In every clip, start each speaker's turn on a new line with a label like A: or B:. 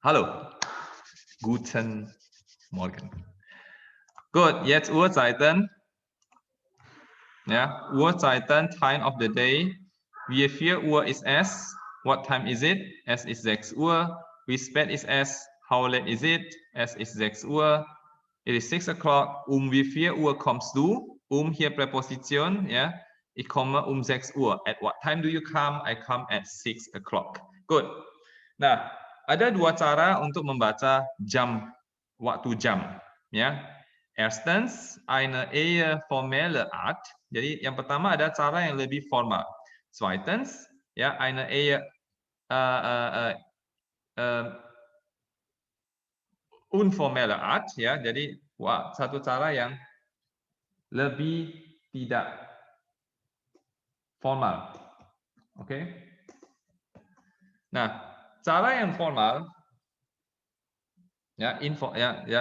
A: Hallo. Guten Morgen. Good. Jetzt Uhrzeiten. Ja, Uhrzeiten, time of the day. Wie viel Uhr ist es? What time is it? Es ist 6 Uhr. Wie spät ist es? How late is it? Es ist 6 Uhr. It is 6 o'clock. Wie viel Uhr kommst du? Hier Präposition, ya. Ich komme 6 Uhr. At what time do you come? I come at 6 o'clock. Good. Nah, ada dua cara untuk membaca jam, waktu jam, ya. Erstens, eine eher formelle Art. Jadi yang pertama ada cara yang lebih formal. Zweitens, ya, eine eher unformelle Art, ya. Jadi satu cara yang lebih tidak formal. Oke. Nah, cara yang formal ya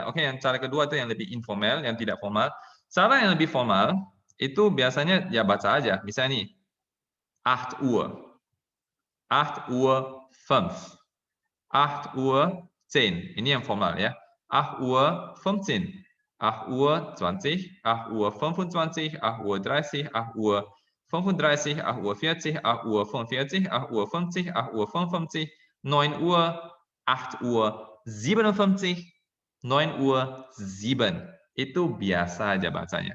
A: oke, yang cara kedua itu yang lebih informal, yang tidak formal. Cara yang lebih formal itu biasanya ya baca aja. Misalnya nih 8 Uhr, 8 Uhr 5, 8 Uhr 10. Ini yang formal ya. 8 Uhr 15, 8 Uhr 20, 8 Uhr 25, 8 Uhr 30, 8 Uhr 35, 8 Uhr 40, 8 Uhr 45, 8 Uhr 50, 8 Uhr 55, 9 Uhr, 8 Uhr 57, 9 Uhr 7. Itu biasa aja bacanya.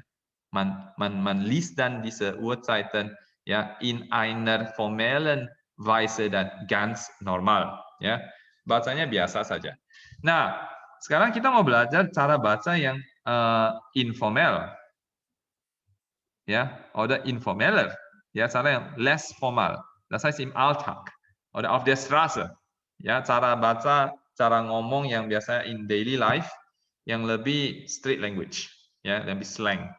A: Man liest dann diese Uhrzeiten ja in einer formellen Weise dan ganz normal, ya. Bacanya biasa saja. Nah, sekarang kita mau belajar cara baca yang informal, ya, oder informeller, ya, cara yang less formal. Das heißt im Alltag oder auf der Straße, ya, cara baca, cara ngomong yang biasa in daily life yang lebih street language, ya, lebih slang,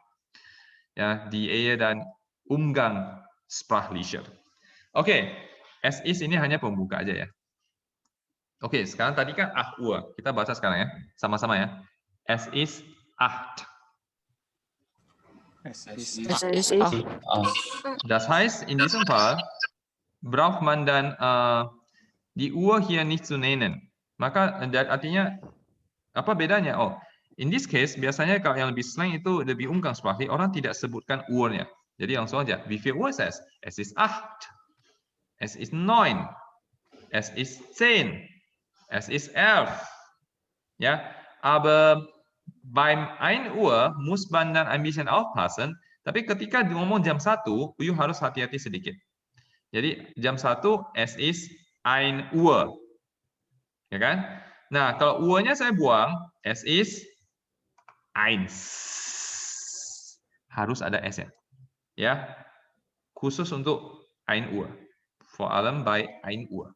A: ya, die Ehe dan Umgang sprachlicher. Oke, es is ini hanya pembuka aja ya. Oke, sekarang tadi kan 8 Uhr. Kita baca sekarang ya, sama-sama ya. Es ist 8.
B: Es ist 8.
A: Das heißt, in diesem Fall braucht man dann die Uhr hier nicht zu nennen. Maka artinya apa bedanya? Oh, in this case biasanya kalau yang lebih slang itu lebih umgangssprachlich, orang tidak sebutkan Uhrnya. Jadi langsung aja, wie viel Uhr ist es? Es ist 8. Es ist 9. Es ist 10. Es ist 11. Ja, aber beim 1 Uhr muss man dann ein bisschen aufpassen. Tapi ketika ngomong jam 1, you harus hati-hati sedikit. Jadi jam 1, es ist 1 Uhr. Ya kan? Nah, kalau Uhr-nya saya buang, es ist 1. Harus ada S-nya. Ya. Khusus untuk 1 Uhr. Vor allem bei 1 Uhr.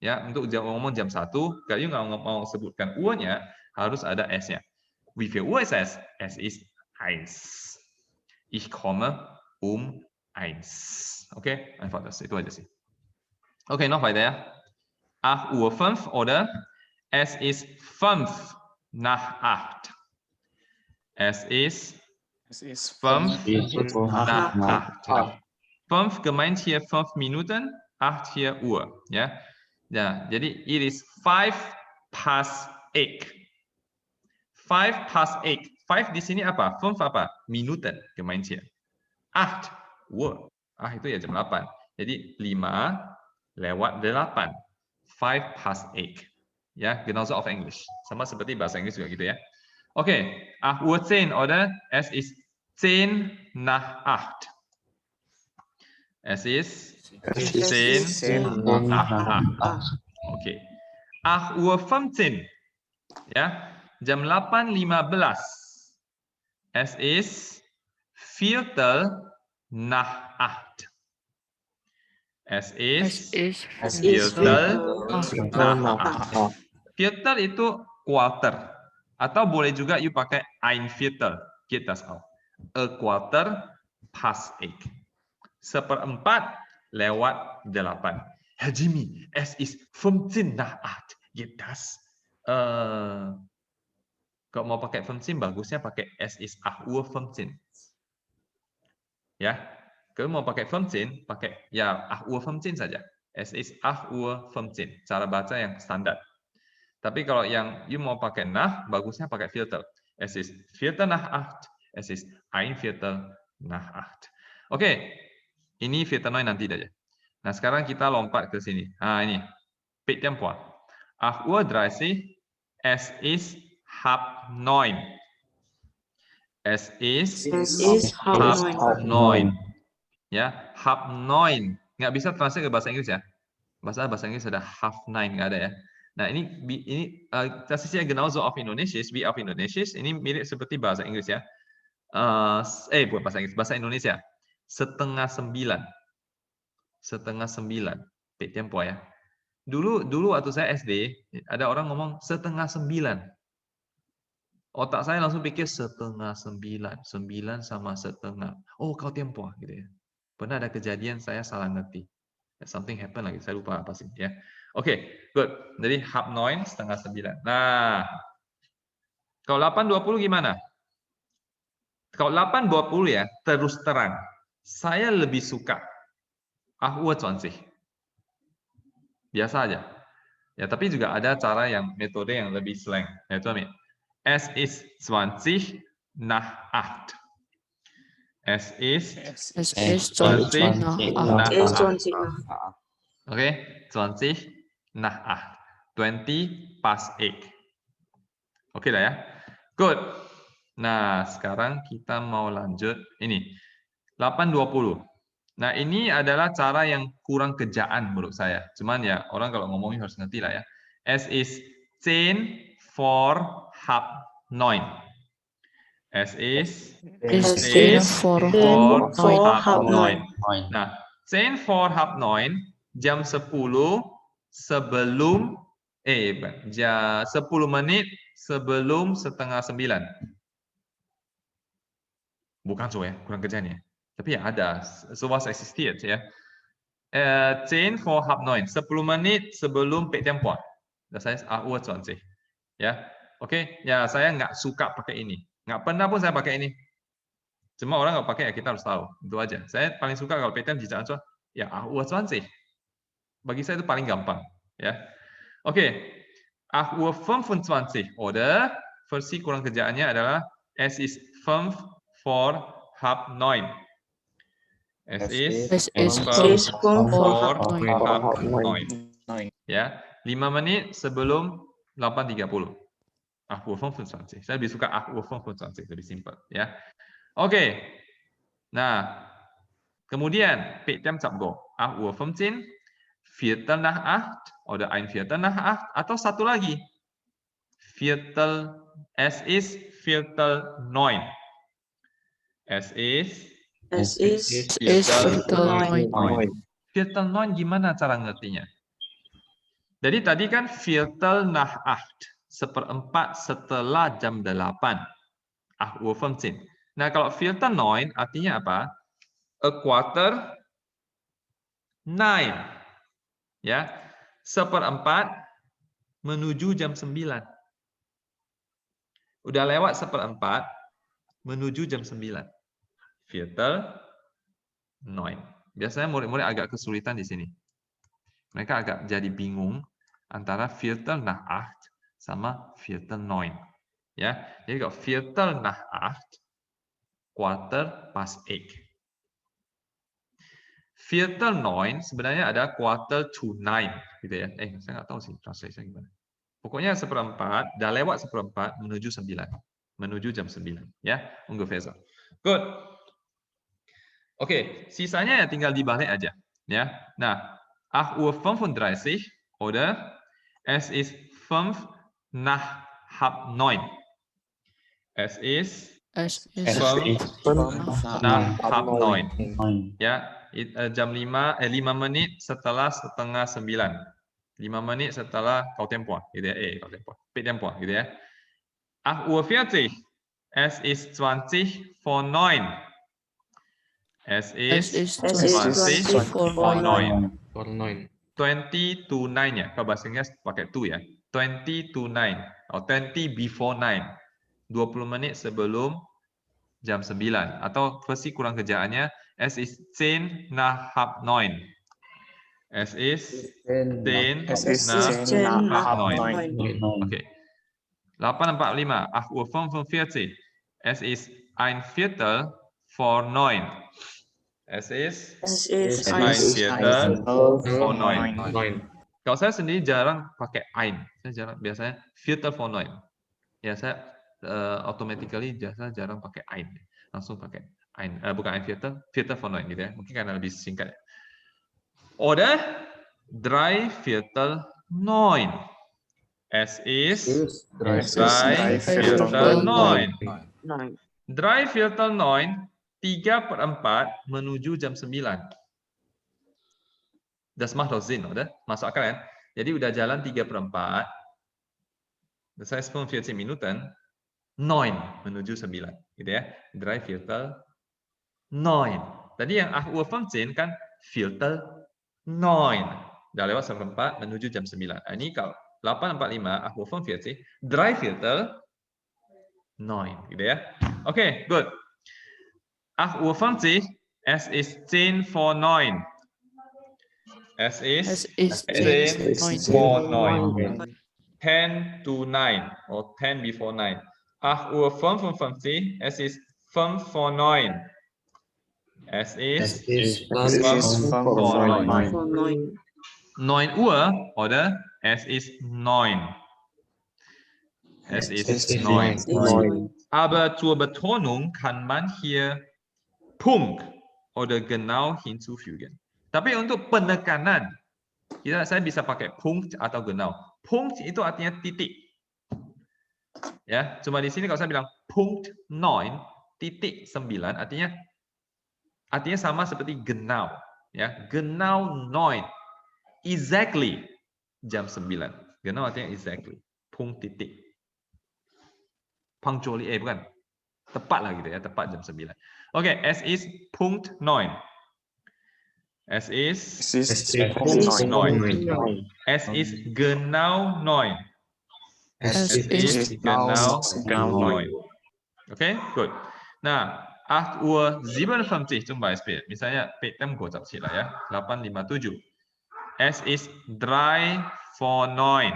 A: Ya, untuk ngomong jam 1, kalau you nggak mau sebutkan Uhr-nya, harus ada S-nya. Wie viel Uhr ist es? Es ist 1. Ich komme 1. Oke, einfach das. Itu aja sih. Oke, noch weiter ya. 8 Uhr 5 oder es ist 5 nach 8. Es ist 5 nach 8. 5 gemeint hier 5 Minuten, 8 hier Uhr. Ya. Nah, jadi it is 5 past 8. 5 past 8. 5 di sini apa? 5 apa? Minuten gemeint hier. 8 Uhr. Itu ya jam 8. Jadi 5 lewat 8. 5 past 8. Ya, genauso auf Englisch. Sama seperti bahasa Inggris juga gitu ya. Oke, 8 Uhr 10 oder es ist 10 nach 8. Es ist 10 nach 8. Oke. 8 Uhr 15. Ya, jam 8.15. Es ist Viertel nach 8. Es ist Viertel nach 8. Viertel itu quarter. Atau boleh juga you pakai ein Viertel. Geht das auch. A quarter past 8. Seperempat lewat 8. Herr Jimmy, es ist 15 nach 8. Geht das? Kalau mau pakai 15, bagusnya pakai es ist 8 Uhr 15. Ya, kalau mau pakai 15, pakai ya 8 Uhr 15 saja. Es ist 8 Uhr 15. Cara baca yang standar. Tapi kalau yang you mau pakai nah, bagusnya pakai Viertel. Es ist Viertel nach 8. Es ist ein Viertel nach 8. Oke, ini Viertel 9 nanti aja. Nah, sekarang kita lompat ke sini. Nah, ini. 8:30. 8:30. Es ist 8:30. Es ist 8:30. Ya, 8:30. Nggak bisa translate ke bahasa Inggris ya. Bahasa Inggris ada 8:30, nggak ada ya. Nah, ini das ist ja genauso auf Indonesisch wie auf Indonesisch. Ini mirip seperti bahasa Inggris ya. Bukan bahasa Inggris, bahasa Indonesia. 8:30. 8:30. 8:30 ya. Dulu waktu saya SD, ada orang ngomong 8:30. Otak saya langsung pikir 8:30. 9 sama setengah. Oh, kau tempo gitu ya. Pernah ada kejadian saya salah ngerti. Something happen lagi, saya lupa apa sih ya. Oke, good. Jadi 8:30. Nah, kalau 8:20 gimana? Kalau 8:20 ya, terus terang, saya lebih suka 8:20. Biasa aja. Ya, tapi juga ada cara yang metode yang lebih slang. Yaitu es ist 20 nach 8. Es ist 20 nach 8. Oke, 20 nach 8. 20 past 8. Oke lah ya. Good. Nah, sekarang kita mau lanjut ini. 8:20. Nah, ini adalah cara yang kurang kejaan menurut saya. Cuman ya, orang kalau ngomongin harus ngerti lah ya. Es ist 10 vor halb 9. Es ist 10 vor halb 9. Nah, 10 vor halb 9, jam 10 sebelum 10 menit sebelum setengah 9. Bukan so ya, kurang kerjaan ya. Tapi ya ada, sowas existiert ya. 10 vor halb 9, 10 menit sebelum 8:30. Das heißt 8:20. Ya, oke. Ya, saya nggak suka pakai ini. Nggak pernah pun saya pakai ini. Cuma orang nggak pakai ya kita harus tahu. Itu aja. Saya paling suka kalau 8:30 ya 8:20. Bagi saya itu paling gampang. Ya, oke. 8:25 oder versi kurang kerjaannya adalah es ist 5 vor halb 9. Es ist 5 vor halb 9. Ya, 5 menit sebelum 8:30. 8:25. Saya lebih suka 8:25, lebih simpel ya. Oke. Nah, kemudian 8:30. 8:15, Viertel nach 8 oder ein Viertel nach 8 atau satu lagi. Es ist Viertel 9. Es ist Viertel 9. Viertel 9 gimana cara ngertinya? Jadi tadi kan Viertel nach 8. 1/4 setelah jam 8. 8:15. Nah, kalau Viertel 9 artinya apa? A quarter 9. Ya. 1/4 menuju jam 9. Udah lewat 1/4 menuju jam 9. Viertel 9. Biasanya murid-murid agak kesulitan di sini. Mereka agak jadi bingung antara Viertel nach 8 sama Viertel 9. Ya, jadi kalau Viertel nach 8, quarter past 8. Viertel 9 sebenarnya ada quarter to 9, gitu ya. Saya nggak tahu sih translation gimana. Pokoknya 1/4, dah lewat 1/4 menuju 9, menuju jam 9, ya, ungefähr so. Good. Oke, sisanya ya tinggal dibalik aja, ya. Nah, 8:35 oder es ist 5 nach halb 9. Es ist 5 nach halb 9. Ya, jam 5 menit setelah setengah 9. 5 menit setelah kau tempo, gitu ya. Kau tempo. 8:30, gitu ya. 8:40. Es ist 20 vor 9. Es ist 20 vor 9. 20 to 9 ya. Kalau bahasa Inggris pakai to ya. 20 to 9 atau 20 before 9. 20 menit sebelum jam 9 atau versi kurang kerjaannya es ist 10 nach halb 9. Es ist 10
B: Es ist
A: nach
B: 10 nach
A: 9.
B: 9.
A: Okay. 8.45 8:45. Es ist ein Viertel vor 9. Es ist ein Viertel vor 9. Kalau saya sendiri jarang pakai ein. Saya jarang, biasanya Viertel vor 9. Ya, saya automatically saya jarang pakai ein. Langsung pakai ein, bukan ein Viertel, Viertel vor 9 gitu ya. Mungkin karena lebih singkat. Oder 3/4 9. Es ist 3/4 9. 3/4 9, 3/4 menuju jam 9. Das macht doch Sinn, oder? Masuk akal kan? Jadi udah jalan 3/4. Das heißt 45 Minuten, 9 menuju 9, gitu ya. 3/4 9. Tadi yang 8:15 kan Viertel 9. Udah lewat 1/4 menuju jam 9. Nah, ini kalau 8:45, 8:45, 3/4 9, gitu ya. Oke, good. 8:50, es ist 10 vor 9. Es ist 10 vor 9. 10 to 9 or 10 before 9. 8:55, es ist 5 vor 9. Es ist 5 vor 9. 9 Uhr oder es ist 9. Es ist 9. Aber zur Betonung kann man hier Punkt oder genau hinzufügen. Tapi untuk penekanan, saya bisa pakai Punkt atau genau. Punkt itu artinya titik. Ya, cuma di sini kalau saya bilang Punkt 9, titik 9 artinya sama seperti genau. Ya, genau 9. Exactly jam 9. Genau artinya exactly. Punkt titik. Punctually, bukan. Tepat lah gitu ya, tepat jam 9. Oke, es ist Punkt 9. Es ist Punkt 9. Es ist genau 9. Es ist genau 9. Okay, good. Nah, 8:57 zum Beispiel. Misalnya PM gua tak sila ya. 8:57. Es ist 3 vor 9.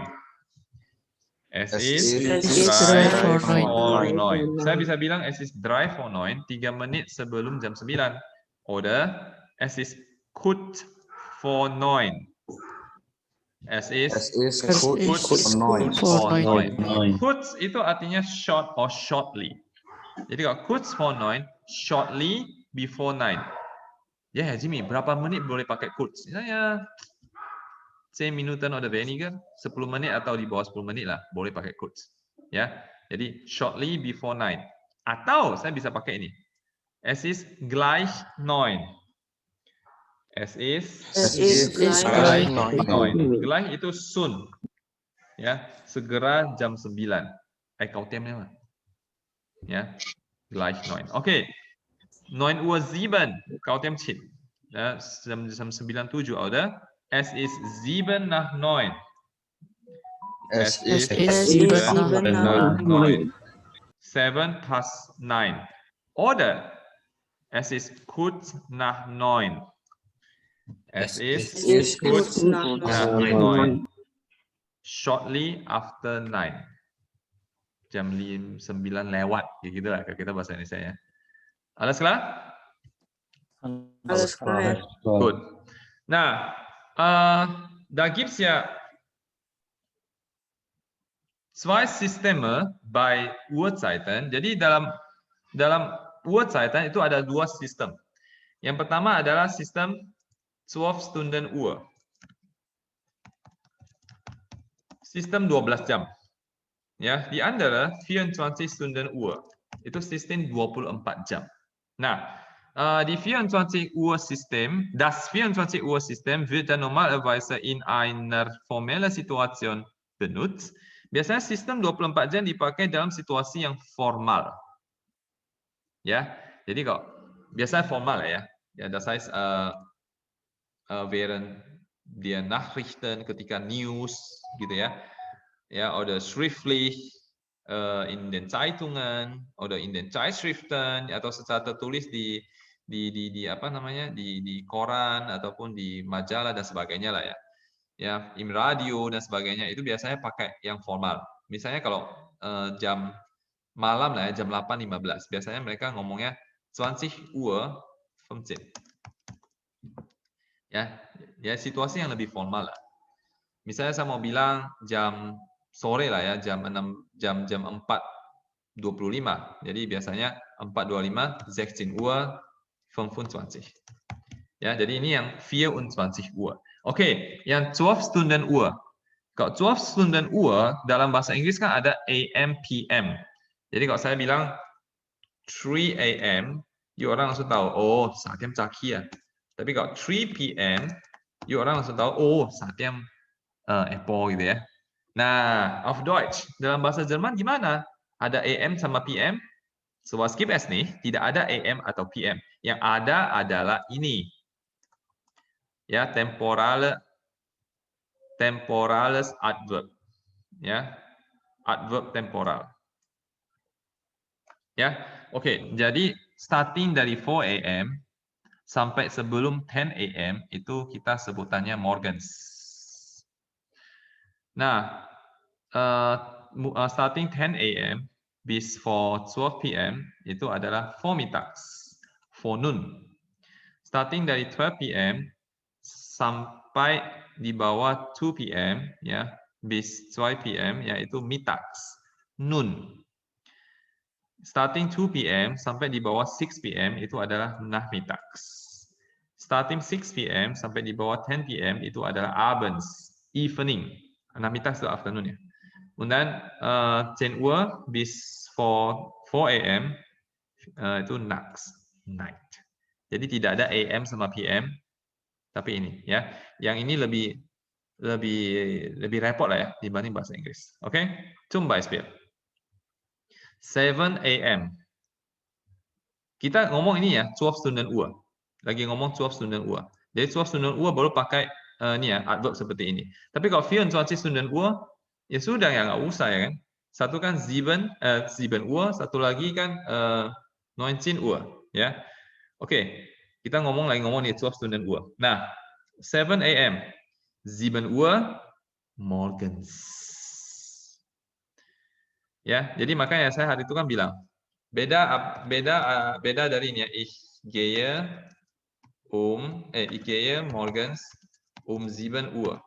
A: Es ist 3 vor 9. Saya bisa bilang es ist 3 vor 9, 3 menit sebelum jam 9. Oder es ist kurz vor 9. Es ist kurz vor 9. Kurz itu artinya short or shortly. Jadi kalau kurz vor 9, shortly before 9. Ya, Jimmy, berapa menit boleh pakai kurz? Misalnya 10 Minuten oder weniger, 10 menit atau di bawah 10 menit lah, boleh pakai kurz. Ya, jadi shortly before 9. Atau saya bisa pakai ini. Es ist gleich 9. Es ist gleich 9. Gleich itu soon. Ya, segera jam 9. Kau temnya mah. Ya, gleich 9. Oke. 9:07 kau tem chin. Ya, jam 9:07 oder? Es ist 7 nach 9. Es ist 7 nach 9. 7 past 9. Oder es ist kurz nach 9. Es ist kurz nach 9. Shortly after 9. Jam 9 lewat. Gitu lah kalau kita bahasa Indonesia ya. Alles klar?
B: Alles klar.
A: Gut. Nah, da gibt es ja zwei Systeme bei Uhrzeiten. Jadi dalam Uhrzeiten itu ada dua sistem. Yang pertama adalah sistem 12 Stunden Uhr. Sistem 12 jam. Ya, di andere 24 Stunden Uhr. Itu sistem 24 jam. Nah, die 24-Uhr-System, das 24-Uhr-System wird dann normalerweise in einer formellen Situation benutzt. Biasanya sistem 24 jam dipakai dalam situasi yang formal. Ya, jadi kok biasanya formal ya. Ya, das heißt während der Nachrichten, ketika news gitu ya. Ja, oder schriftlich in den Zeitungen oder in den Zeitschriften atau secara tertulis di di apa namanya di koran ataupun di majalah dan sebagainya lah ya. Ya, im radio dan sebagainya itu biasanya pakai yang formal. Misalnya kalau jam malam lah ya, jam 8.15 biasanya mereka ngomongnya 20 Uhr 15. Ya, situasi yang lebih formal lah. Misalnya saya mau bilang jam sore lah ya, jam 4.25. Jadi biasanya 4.25 16 Uhr 25. Ya, jadi ini yang 24 Uhr. Oke, yang 12 Stunden Uhr. Kalau 12 Stunden Uhr dalam bahasa Inggris kan ada AM, PM. Jadi kalau saya bilang 3 AM, you orang langsung tahu, oh, 3 pagi ya. Tapi kalau 3 PM, you orang langsung tahu, oh, 3 Apple gitu ya. Nah, auf Deutsch, dalam bahasa Jerman gimana? Ada AM sama PM? So, was gibt es nih? Tidak ada AM atau PM. Yang ada adalah ini. Ya, temporales adverb. Ya, adverb temporal. Ya, oke. Jadi starting dari 4 AM sampai sebelum 10 AM itu kita sebutannya morgens. Nah, starting 10 AM bis for 12 PM itu adalah vormittags, forenoon. Starting dari 12 PM sampai di bawah 2 PM ya, bis 2 PM yaitu mittags, noon. Starting 2 PM sampai di bawah 6 PM itu adalah nachmittags. Starting 6 PM sampai di bawah 10 PM itu adalah abends, evening. Nachmittags itu afternoon ya. Kemudian 10 Uhr bis for 4 AM itu nachts, night. Jadi tidak ada AM sama PM, tapi ini ya. Yang ini lebih repot lah ya dibanding bahasa Inggris. Oke, zum Beispiel 7 AM. Kita ngomong ini ya, 12 Stunden Uhr. Lagi ngomong 12 Stunden Uhr. Jadi 12 Stunden Uhr baru pakai ini ya, adverb seperti ini. Tapi kalau 24 Stunden Uhr ya sudah ya nggak usah ya kan. Satu kan 7 Uhr, satu lagi kan 19 Uhr ya. Oke, kita lagi ngomong nih 12 Stunden Uhr. Nah, 7 AM 7 Uhr morgens. Ya, jadi makanya saya hari itu kan bilang beda dari ini ya. Ich gehe morgens 7 Uhr.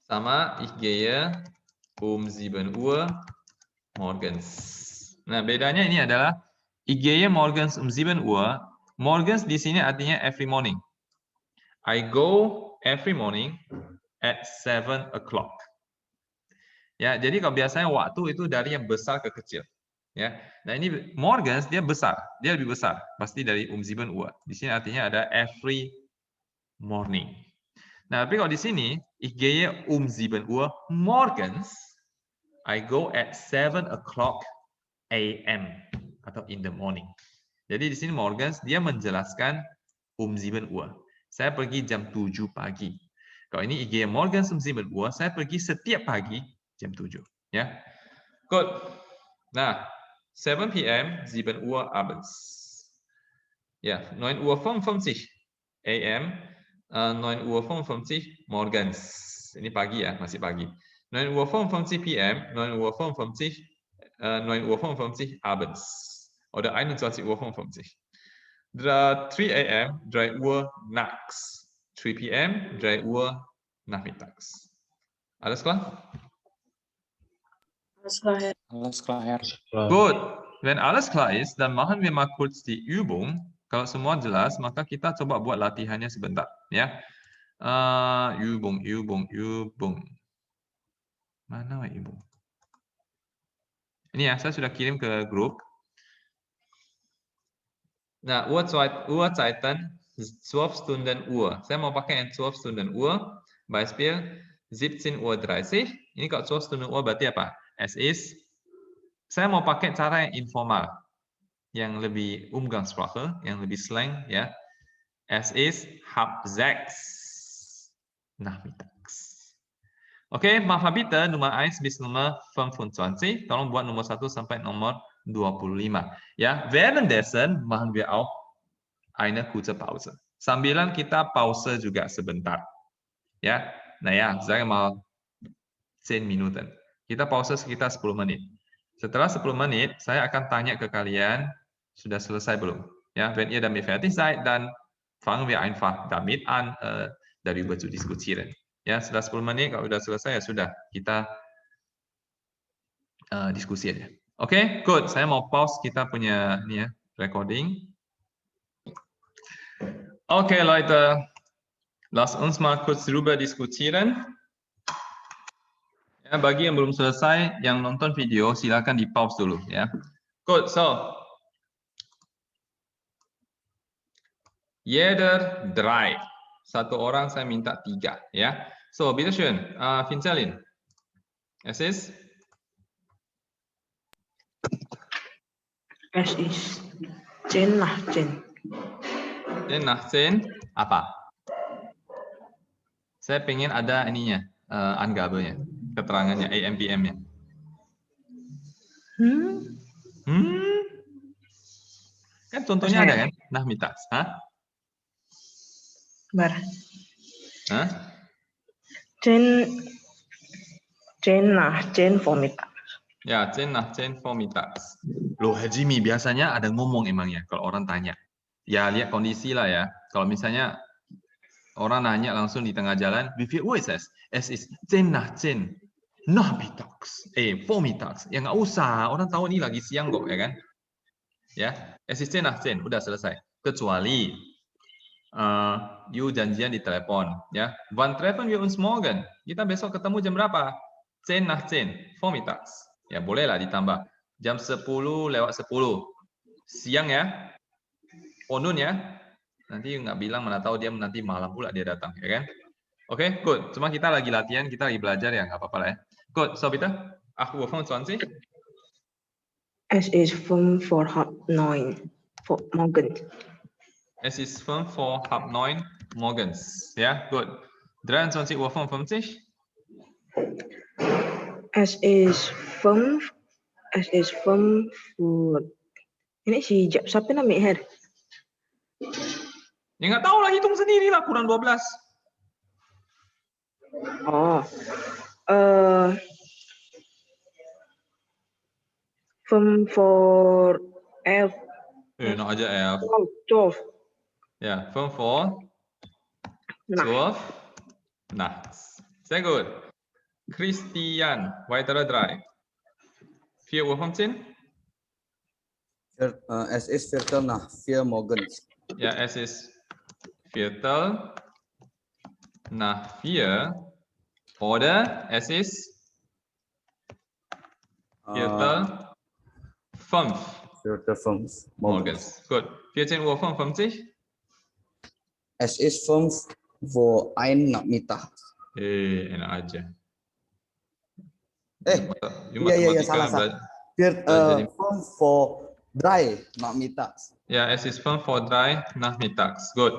A: Sama ich gehe 7 Uhr morgens. Nah, bedanya ini adalah ich gehe morgens 7 Uhr. Morgens di sini artinya every morning. I go every morning at 7 o'clock. Ya, jadi kalau biasanya waktu itu dari yang besar ke kecil. Ya. Nah, ini morgens dia besar, dia lebih besar, pasti dari 7 Uhr. Di sini artinya ada every morning. Nah, tapi kalau di sini ich gehe 7 Uhr morgens, I go at 7 o'clock AM atau in the morning. Jadi di sini morgens dia menjelaskan 7 Uhr. Saya pergi jam 7 pagi. Kalau ini ich gehe morgens 7 Uhr, saya pergi setiap pagi jam 7. Ya. Good. Nah, 7 PM 7 Uhr abends. Ya, 9 Uhr 55 AM, 9 Uhr 55 morgens. Ini pagi ya, masih pagi. 9 Uhr 55 PM, 9 Uhr 55, 9 Uhr 55 abends. Oder 21 Uhr 55. 3 AM, 3 Uhr nachts. 3 PM, 3 Uhr nachmittags. Alles klar?
B: Alles klar, Herr.
C: Alles klar, Herr.
A: Gut, wenn alles klar ist, dann machen wir mal kurz die Übung. Kalau semua jelas, maka kita coba buat latihannya sebentar, ya. Übung. Mana Übung? Ini ya, saya sudah kirim ke grup. Nah, Uhrzeiten 12 Stunden Uhr. Saya mau pakai yang 12 Stunden Uhr. Beispiel 17.30 Uhr. Ini kalau 12 Stunden Uhr berarti apa? Es ist. Saya mau pakai cara yang informal, yang lebih Umgangssprache, yang lebih slang ya. Es ist 5:30 nachmittags. Oke, mach mal bitte Nummer 1 bis Nummer 25. Tolong buat nomor 1 sampai nomor Ya, währenddessen machen wir auch eine kurze Pause. Sambilan kita pause juga sebentar. Ya, naja, sagen wir mal 10 Minuten. Kita pause sekitar 10 menit. Setelah 10 menit, saya akan tanya ke kalian, sudah selesai belum? Ja, wenn ihr damit fertig seid, dann fangen wir einfach damit an, darüber zu diskutieren. Ya, setelah 10 menit, kalau sudah selesai, ya sudah, kita diskusi aja. Oke, good. Saya mau pause kita punya ini ya, recording. Oke, Leute, lasst uns mal kurz darüber diskutieren. Ya, bagi yang belum selesai, yang nonton video, silakan di pause dulu ya. Good, so jeder 3. Satu orang saya minta 3 ya. So, bitteschön, Vincelin. Es ist?
B: Es ist 10 nach 10.
A: 10 nach 10 apa? Saya pengen ada ininya, Angabe-nya, keterangannya, AM/PM-nya. Kan contohnya ada kan? Nachmittags. Hah?
B: Bar.
A: Hah?
B: 10 nach 10 vormittags.
A: Ya, 10 nach 10 vormittags. Loh, Hajimi, biasanya ada ngomong emangnya kalau orang tanya. Ya, lihat kondisi lah ya. Kalau misalnya orang nanya langsung di tengah jalan, wie viel Uhr ist es? Es ist 10 nach 10. Nachmittags. Vormittags. Ya nggak usah, orang tahu ini lagi siang kok, ya kan? Ya, es ist 10 nach 10. Udah selesai. Kecuali you janjian di telepon, ya. Wann treffen wir uns morgen? Kita besok ketemu jam berapa? 10 nach 10. Vormittags. Ya, bolehlah ditambah. Jam 10 lewat 10. Siang ya. Onun ya. Nanti nggak bilang, mana tahu dia nanti malam pula dia datang, ya kan? Oke, good. Cuma kita lagi latihan, kita lagi belajar ya, nggak apa-apa lah ya. Good, so bitte. 8:25 Uhr.
B: Es ist 5 vor halb 9 morgens.
A: Es ist 5 vor halb 9 morgens. Ja, gut. 23:55 Uhr.
B: Es ist 5 Uhr. Ini si siapa namanya?
A: Ya nggak tahu lah, hitung sendiri lah, kurang 12.
B: Oh. 5 vor 11.
A: Enak aja 11.
B: 12.
A: Ja, 5 vor 12 nachts. Sehr gut. Christian, weitere 3. 4:15 Uhr.
C: Es ist Viertel nach 4 morgens.
A: Ja, es ist Viertel nach 4 oder es ist Viertel 5
C: Viertel 5
A: morgens. Gut. 14:55 Uhr.
C: Es ist 5 vor 1 Nachmittag.
A: Enak aja.
C: Iya, salah. 5 vor 3 Nachmittags.
A: Ja, es ist 5 vor 3 nachmittags. Gut.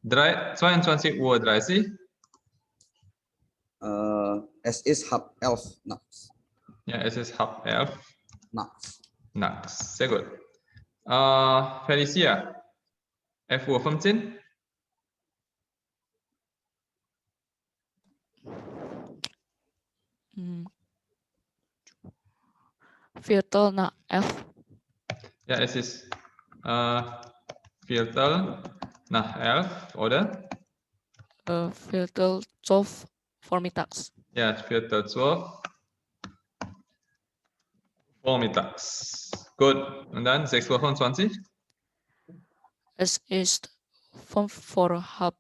A: 22:30 Uhr.
C: Es ist halb 11 nachts.
A: Ja, es ist halb 11 nachts. Sehr gut. Felicia, 11:15 Uhr.
D: Viertel nach 11.
A: Ja, es ist Viertel nach 11, oder?
D: Viertel 12 vormittags.
A: Ja, Viertel 12 vormittags. Gut. Und dann 6:25 Uhr.
D: Es ist 5 vor halb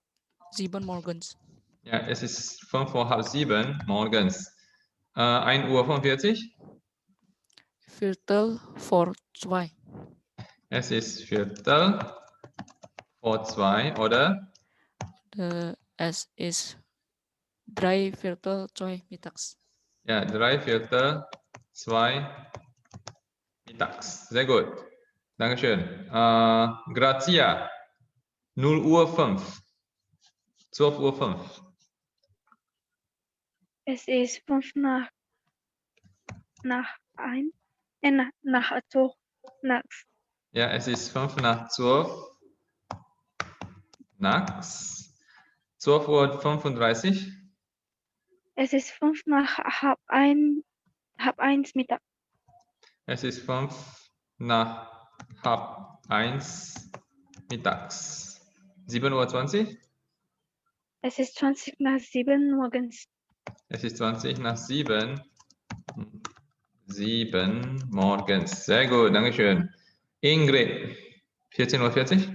D: 7 morgens.
A: Ja, es ist 5 vor halb 7 morgens. 1:45 Uhr.
D: Viertel vor 2.
A: Es ist Viertel vor 2, oder?
D: Es ist 3/4 mittags.
A: Ja, 3/4 mittags. Sehr gut. Dankeschön. Grazia, 0:05 Uhr. 12:05 Uhr.
E: Es ist 5 nach 1. nach 12.
A: Ja, es ist 5 nach 12. Nachts. 12:35 Uhr.
E: Es ist 5 nach halb eins Mittag.
A: Es ist 5 nach halb 1 mittags. 7:20 Uhr.
E: Es ist 20 nach 7 morgens.
A: Es ist 20 nach 7. 7 morgens. Sehr gut, Dankeschön. Ingrid, 14:40 Uhr.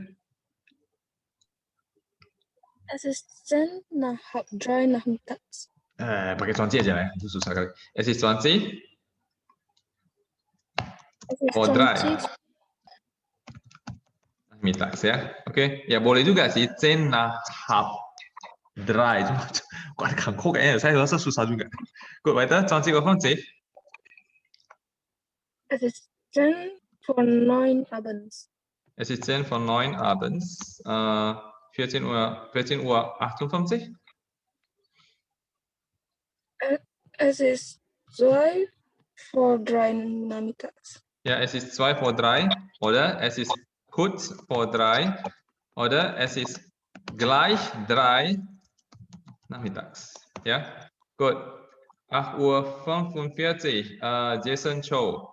F: Es ist 10 nach halb 3 nachmittags.
A: Pakai 20 aja lah, itu susah kali. Es ist 20
F: Es ist
A: vor 3
F: 20
A: mittags ya. Oke, ya boleh juga sih 10 nach halb 3. Cuma kok ada kangkung kayaknya, saya rasa susah juga. Gut, weiter, 20:50 Uhr.
F: Es ist 10 vor 9 abends.
A: Es ist 10 vor 9 abends. 14:58 Uhr.
F: Es ist 2 vor 3 nachmittags.
A: Ja, es ist 2 vor 3 oder es ist kurz vor 3 oder es ist gleich 3 nachmittags. Ja, gut. 8:45 Uhr, Jason Cho.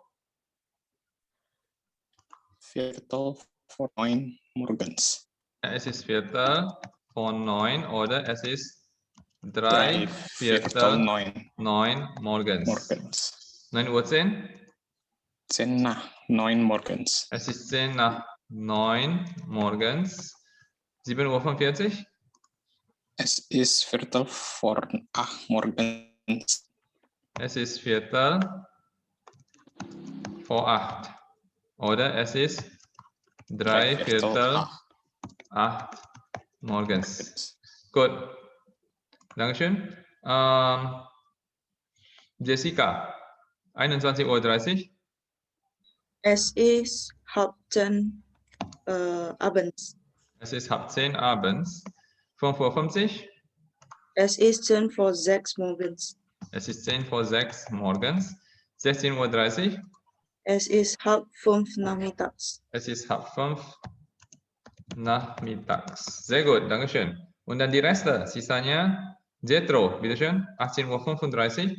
G: Viertel vor 9 morgens.
A: Ja, es ist Viertel vor 9 oder es ist 3 Viertel 9 morgens. 9:10 Uhr.
G: 10 nach 9 morgens.
A: Es ist 10 nach 9 morgens. 7:45 Uhr.
G: Es ist Viertel vor 8 morgens.
A: Es ist Viertel vor 8. Oder es ist 3 Viertel 8 morgens. Gut. Dankeschön. Jessica, 21:30 Uhr.
H: Es ist halb 10 abends.
A: Es ist halb 10 abends. 5:50 Uhr.
H: Es ist 10 vor 6 morgens.
A: Es ist 10 vor 6 morgens. 16:30 Uhr.
H: Es ist halb 5 nachmittags.
A: Es ist halb 5 nachmittags. Sehr gut, Dankeschön. Und dann die Reste, sisanya Jetro, bitteschön, 18:35 Uhr.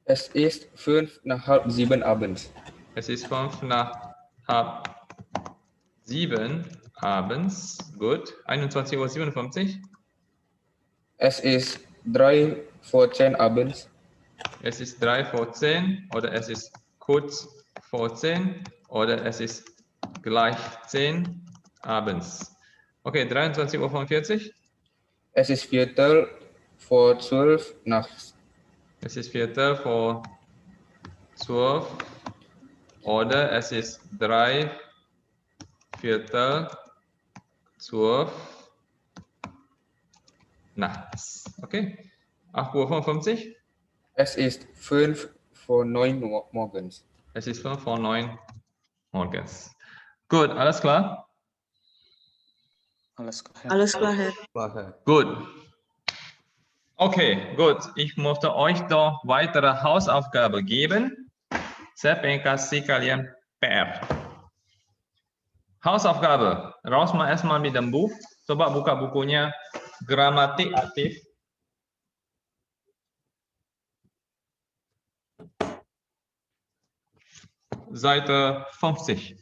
I: Es ist 5 nach halb 7 abends.
A: Es ist 5 nach halb 7 abends. Gut. 21:57 Uhr.
I: Es ist 3 vor 10 abends.
A: Es ist 3 vor 10 oder es ist kurz vor 10 oder es ist gleich 10 abends. Okay, 23:45 Uhr.
I: Es ist Viertel vor 12 nachts.
A: Es ist Viertel vor 12 oder es ist 3 Viertel 12 nachts. Okay. 8:55 Uhr.
I: Es ist 5 vor 9 morgens.
A: Es ist 5 vor 9 morgens. Gut, alles klar?
G: Alles klar.
H: Alles klar, Herr.
A: Gut. Okay, gut. Ich möchte euch doch weitere Hausaufgabe geben. Saya pengen kasih kalian PR. Hausaufgabe. Raus mal erstmal mit dem Buch. Coba buka bukunya Gramatik Aktif. Seite 50.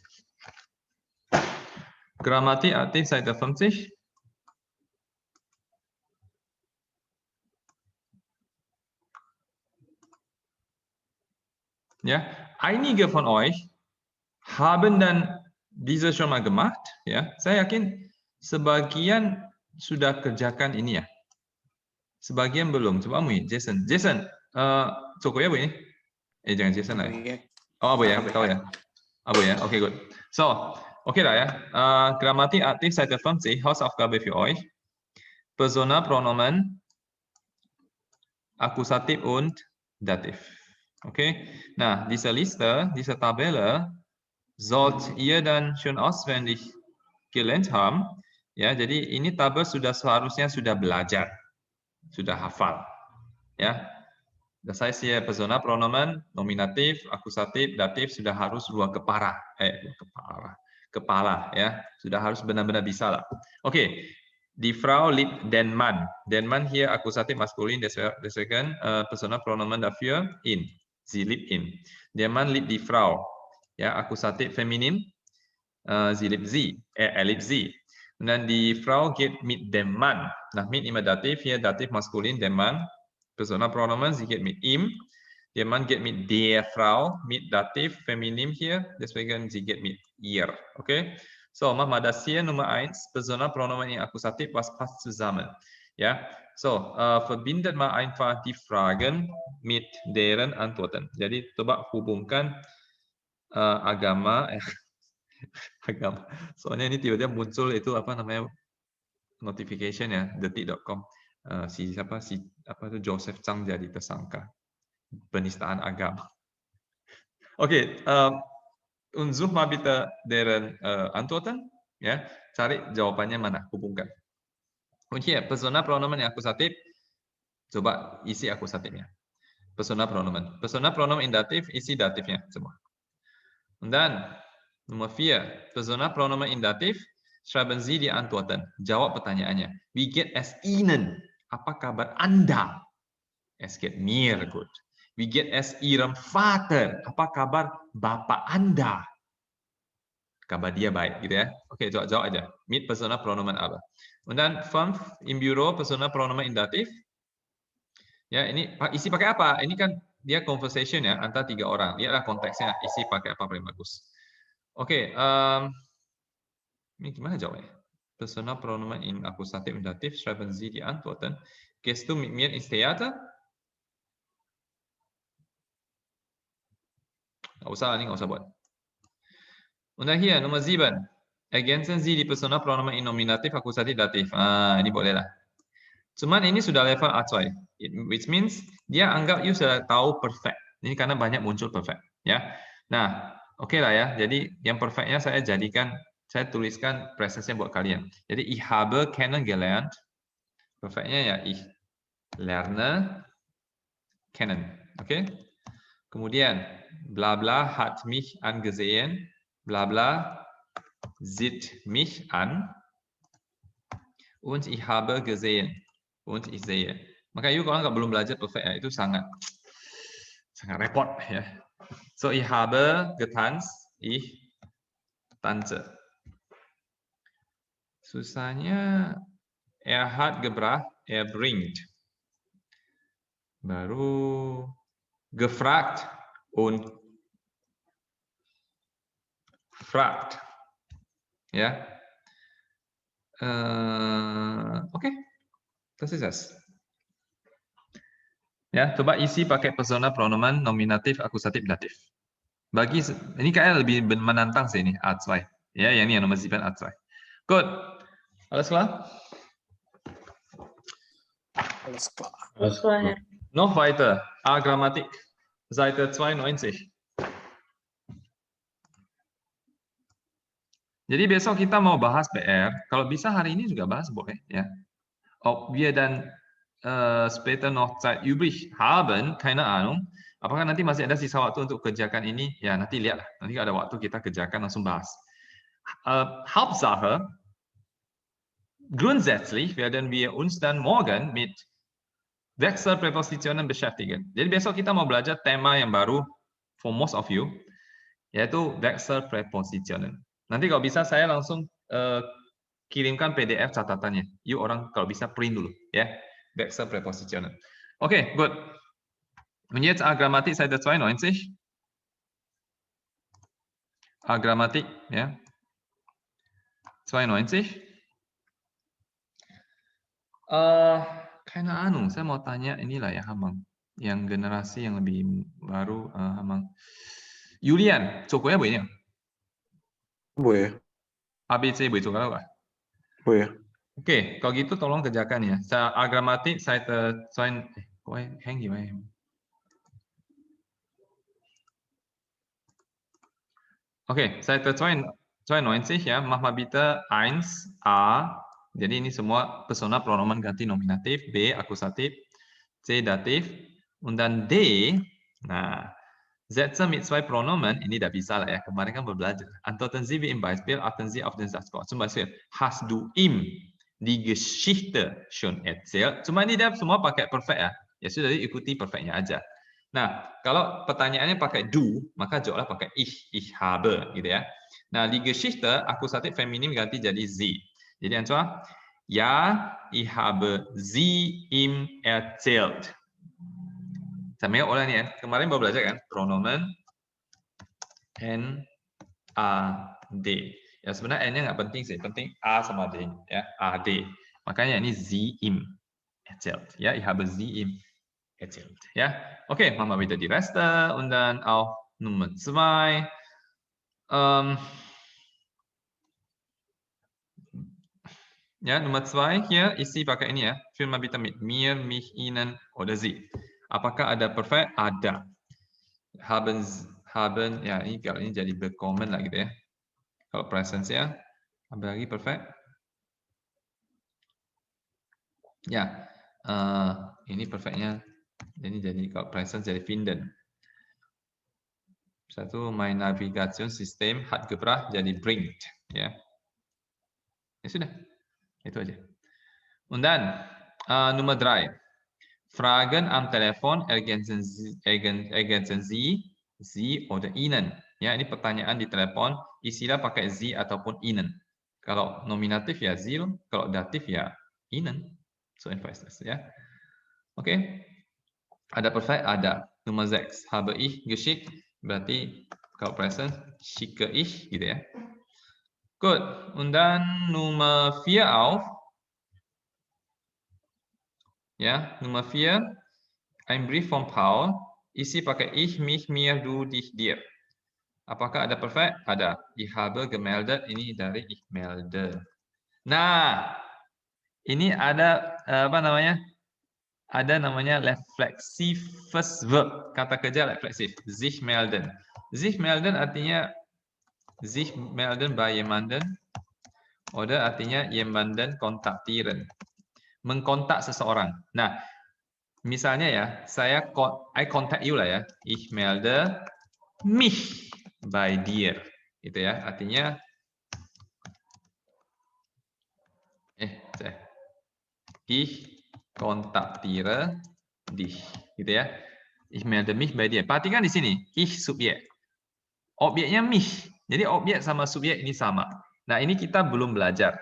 A: Gramatik Aktif Seite 50. Ja, einige von euch haben dann diese schon mal gemacht. Ya, saya yakin sebagian sudah kerjakan ini ya. Sebagian belum. Coba Mui, Jason. Jason, cukup ya Bu ini? Jangan Jason lah. Ya. Oh Abu ya, tahu ya. Abu ya, okay good. So, okay lah ya. Grammatik aktif Seite 50, Hausaufgabe für euch. Personal Pronomen, Akkusativ und Dativ. Okay, nah diese Liste, diese Tabelle sollt ihr dann schon auswendig gelernt haben. Ya, jadi ini tabel seharusnya sudah belajar, sudah hafal. Ya, Das heißt hier Personal Pronomen, Nominatif, Akusatif, Datif sudah harus dua kepala ya, sudah harus benar-benar bisa lah. Oke, die Frau liebt den Mann. Den Mann hier Akusatif maskulin, deswegen Personal Pronomen dafür ihn. Sie liebt ihn. Der Mann liebt die Frau. Ja, Akusatif feminin, sie liebt sie. Er liebt sie. Und dann die Frau geht mit dem Mann. Nah, mit immer Dativ, hier Dativ maskulin, der Mann. Personal Pronomen, sie geht mit ihm. Der Mann geht mit der Frau, mit Dativ feminin hier, deswegen sie geht mit ihr. Okay? So, mach mal das hier Nummer 1, Personal Pronomen in Akkusativ, was passt zusammen? Ja, so, verbindet mal einfach die Fragen mit deren Antworten. Jadi, coba hubungkan agama, soalnya ini tiba-tiba muncul itu apa namanya notification ya, detik.com. Si Joseph Chang jadi tersangka penistaan agama. Oke, unzuh mal bitte deren Antworten, ya, cari jawabannya mana, hubungkan. Und hier Personal Pronomen yang akusatif, coba isi akusatifnya. Personal Pronomen in Dativ, isi datifnya semua. Und dann Nummer 4, Personal Pronomen in Dativ, schreiben Sie die Antworten, jawab pertanyaannya. Wie geht es Ihnen? Apa kabar Anda? Es geht mir gut. Wie geht es Ihrem Vater? Apa kabar bapak Anda? Kabar dia baik, gitu ya. Oke, jawab aja. Mit Personal Pronomen aber. Und dann 5, im Büro Personal Pronomen in Dativ. Ya, ini isi pakai apa? Ini kan dia conversation ya, antara 3 orang. Lihatlah konteksnya, isi pakai apa paling bagus. Oke, ini gimana jawabnya? Personal Pronomen in Akkusativ und Dativ, schreiben Sie die Antworten. Gehst du mit mir ins Theater? Nggak usah buat. Und dann hier, Nummer 7. Ergänzen Sie die Personal Pronomen in Nominativ, Akkusativ, Dativ. Ini boleh lah. Cuman ini sudah level A2, which means dia anggap you sudah tahu perfect. Ini karena banyak muncul perfect, ya. Nah, oke lah ya. Jadi yang perfectnya saya tuliskan presensnya buat kalian. Jadi ich habe kennengelernt. Perfectnya ya ich lerne kennen. Oke. Kemudian bla bla hat mich angesehen. Bla bla sieht mich an. Und ich habe gesehen. Und ich sehe. Maka you kalau nggak belum belajar perfect ya, itu sangat repot ya. So ich habe getanzt, ich tanze. Susahnya er hat gebracht, er bringt. Baru gefragt und fragt. Ya. Oke. Das ist es. Ya, coba isi pakai Personal Pronomen Nominatif, Akkusatif, Dativ. Ini kayaknya lebih menantang sih ini A2. Ya, yang ini yang nomor 7 A2. Good. Alles klar?
G: Alles klar.
H: Alles klar, Herr.
A: Noch weiter. A Grammatik. Seite 92. Jadi besok kita mau bahas PR. Kalau bisa hari ini juga bahas boleh ya. Ob wir dann später noch Zeit übrig haben, keine Ahnung. Apakah nanti masih ada sisa waktu untuk kerjakan ini? Ya nanti lihat. Nanti ada waktu kita kerjakan langsung bahas. Hauptsache, grundsätzlich werden wir uns dann morgen mit Wechselpräpositionen beschäftigen. Jadi besok kita mau belajar tema yang baru for most of you, yaitu Wechselpräpositionen. Nanti kalau bisa saya langsung kirimkan PDF catatannya. You orang kalau bisa print dulu, ya. Wechselpräpositionen. Okay, gut. Und jetzt Grammatik Seite 92. Grammatik, ya. 92. Keine Ahnung, saya mau tanya inilah ya Hamang, yang generasi yang lebih baru Hamang. Julian, cukup ya bu ini?
I: Boleh.
A: ABC boleh cukup apa?
I: Boleh.
A: Oke, kalau gitu tolong kerjakan ya. Saya Grammatik Seite 2. Kok hang gimana? Oke, Seite 92 ya. Mach mal bitte 1a. Jadi ini semua Personal Pronomen ganti nominatif, B akusatif, C datif, Undan D, nah, Sätze mit zwei Pronomen, ini dah bisa lah ya, kemarin kan belajar. Antworten Sie wie im Beispiel, achten Sie auf den Satzbau. Zum Beispiel, hast du ihm die Geschichte schon erzählt? Cuma ini dia semua pakai perfect ya. Ya sudah, ikuti perfectnya aja. Nah, kalau pertanyaannya pakai du, maka jawablah pakai ich habe, gitu ya. Nah, die Geschichte, akusatif feminim ganti jadi sie. Jadi answer, ja, ich habe sie ihm erzählt. Sama orang ni kan, kemarin baru belajar kan, pronomen N, A, D. Ya sebenarnya N-nya nggak penting sih, penting A sama D ya, A, D. Makanya ini sie ihm erzählt. Ja, ich habe sie ihm erzählt. Ja, okay, machen wir wieder die Reste und dann auch Nummer 2. Ja, Nummer 2 hier isi pakai ini ya. Füll mal bitte mit mir, mich, ihnen oder sie. Apakah ada perfect? Ada. Haben ya ini kalau ini jadi berkomen lah gitu ya. Kalau presence ya, apa lagi perfect? Ya, ini perfectnya. Ini jadi kalau presence jadi finden. Satu my navigation system hat gebracht jadi bringt ya. Ya sudah, itu aja. Und dann Nummer 3. Fragen am Telefon ergänzen Sie, Sie oder Ihnen. Ya, ini pertanyaan di telepon, isilah pakai Sie ataupun Ihnen. Kalau nominatif ya Sie, kalau datif ya Ihnen. So vice versa ya. Oke. Ada perfect? Ada. Nummer 6. Habe ich geschickt, berarti kalau present schicke ich gitu ya. Gut. Und dann Nummer 4 auf. Ya, Nummer 4, ein Brief von Paul, isi pakai ich, mich, mir, du, dich, dir. Apakah ada perfect? Ada. Ich habe gemeldet, ini dari ich melde. Nah, ini ada apa namanya? Ada namanya reflexives verb, kata kerja refleksif, sich melden. Sich melden artinya sich melden bei jemanden, oder artinya jemanden kontaktieren. Mengkontak seseorang. Nah, misalnya ya, I contact you lah ya. Ich melde mich bei dir. Gitu ya, artinya ich kontaktiere dich. Gitu ya. Ich melde mich bei dir. Perhatikan di sini, ich subjek. Objeknya mich. Jadi objek sama subjek ini sama. Nah, ini kita belum belajar.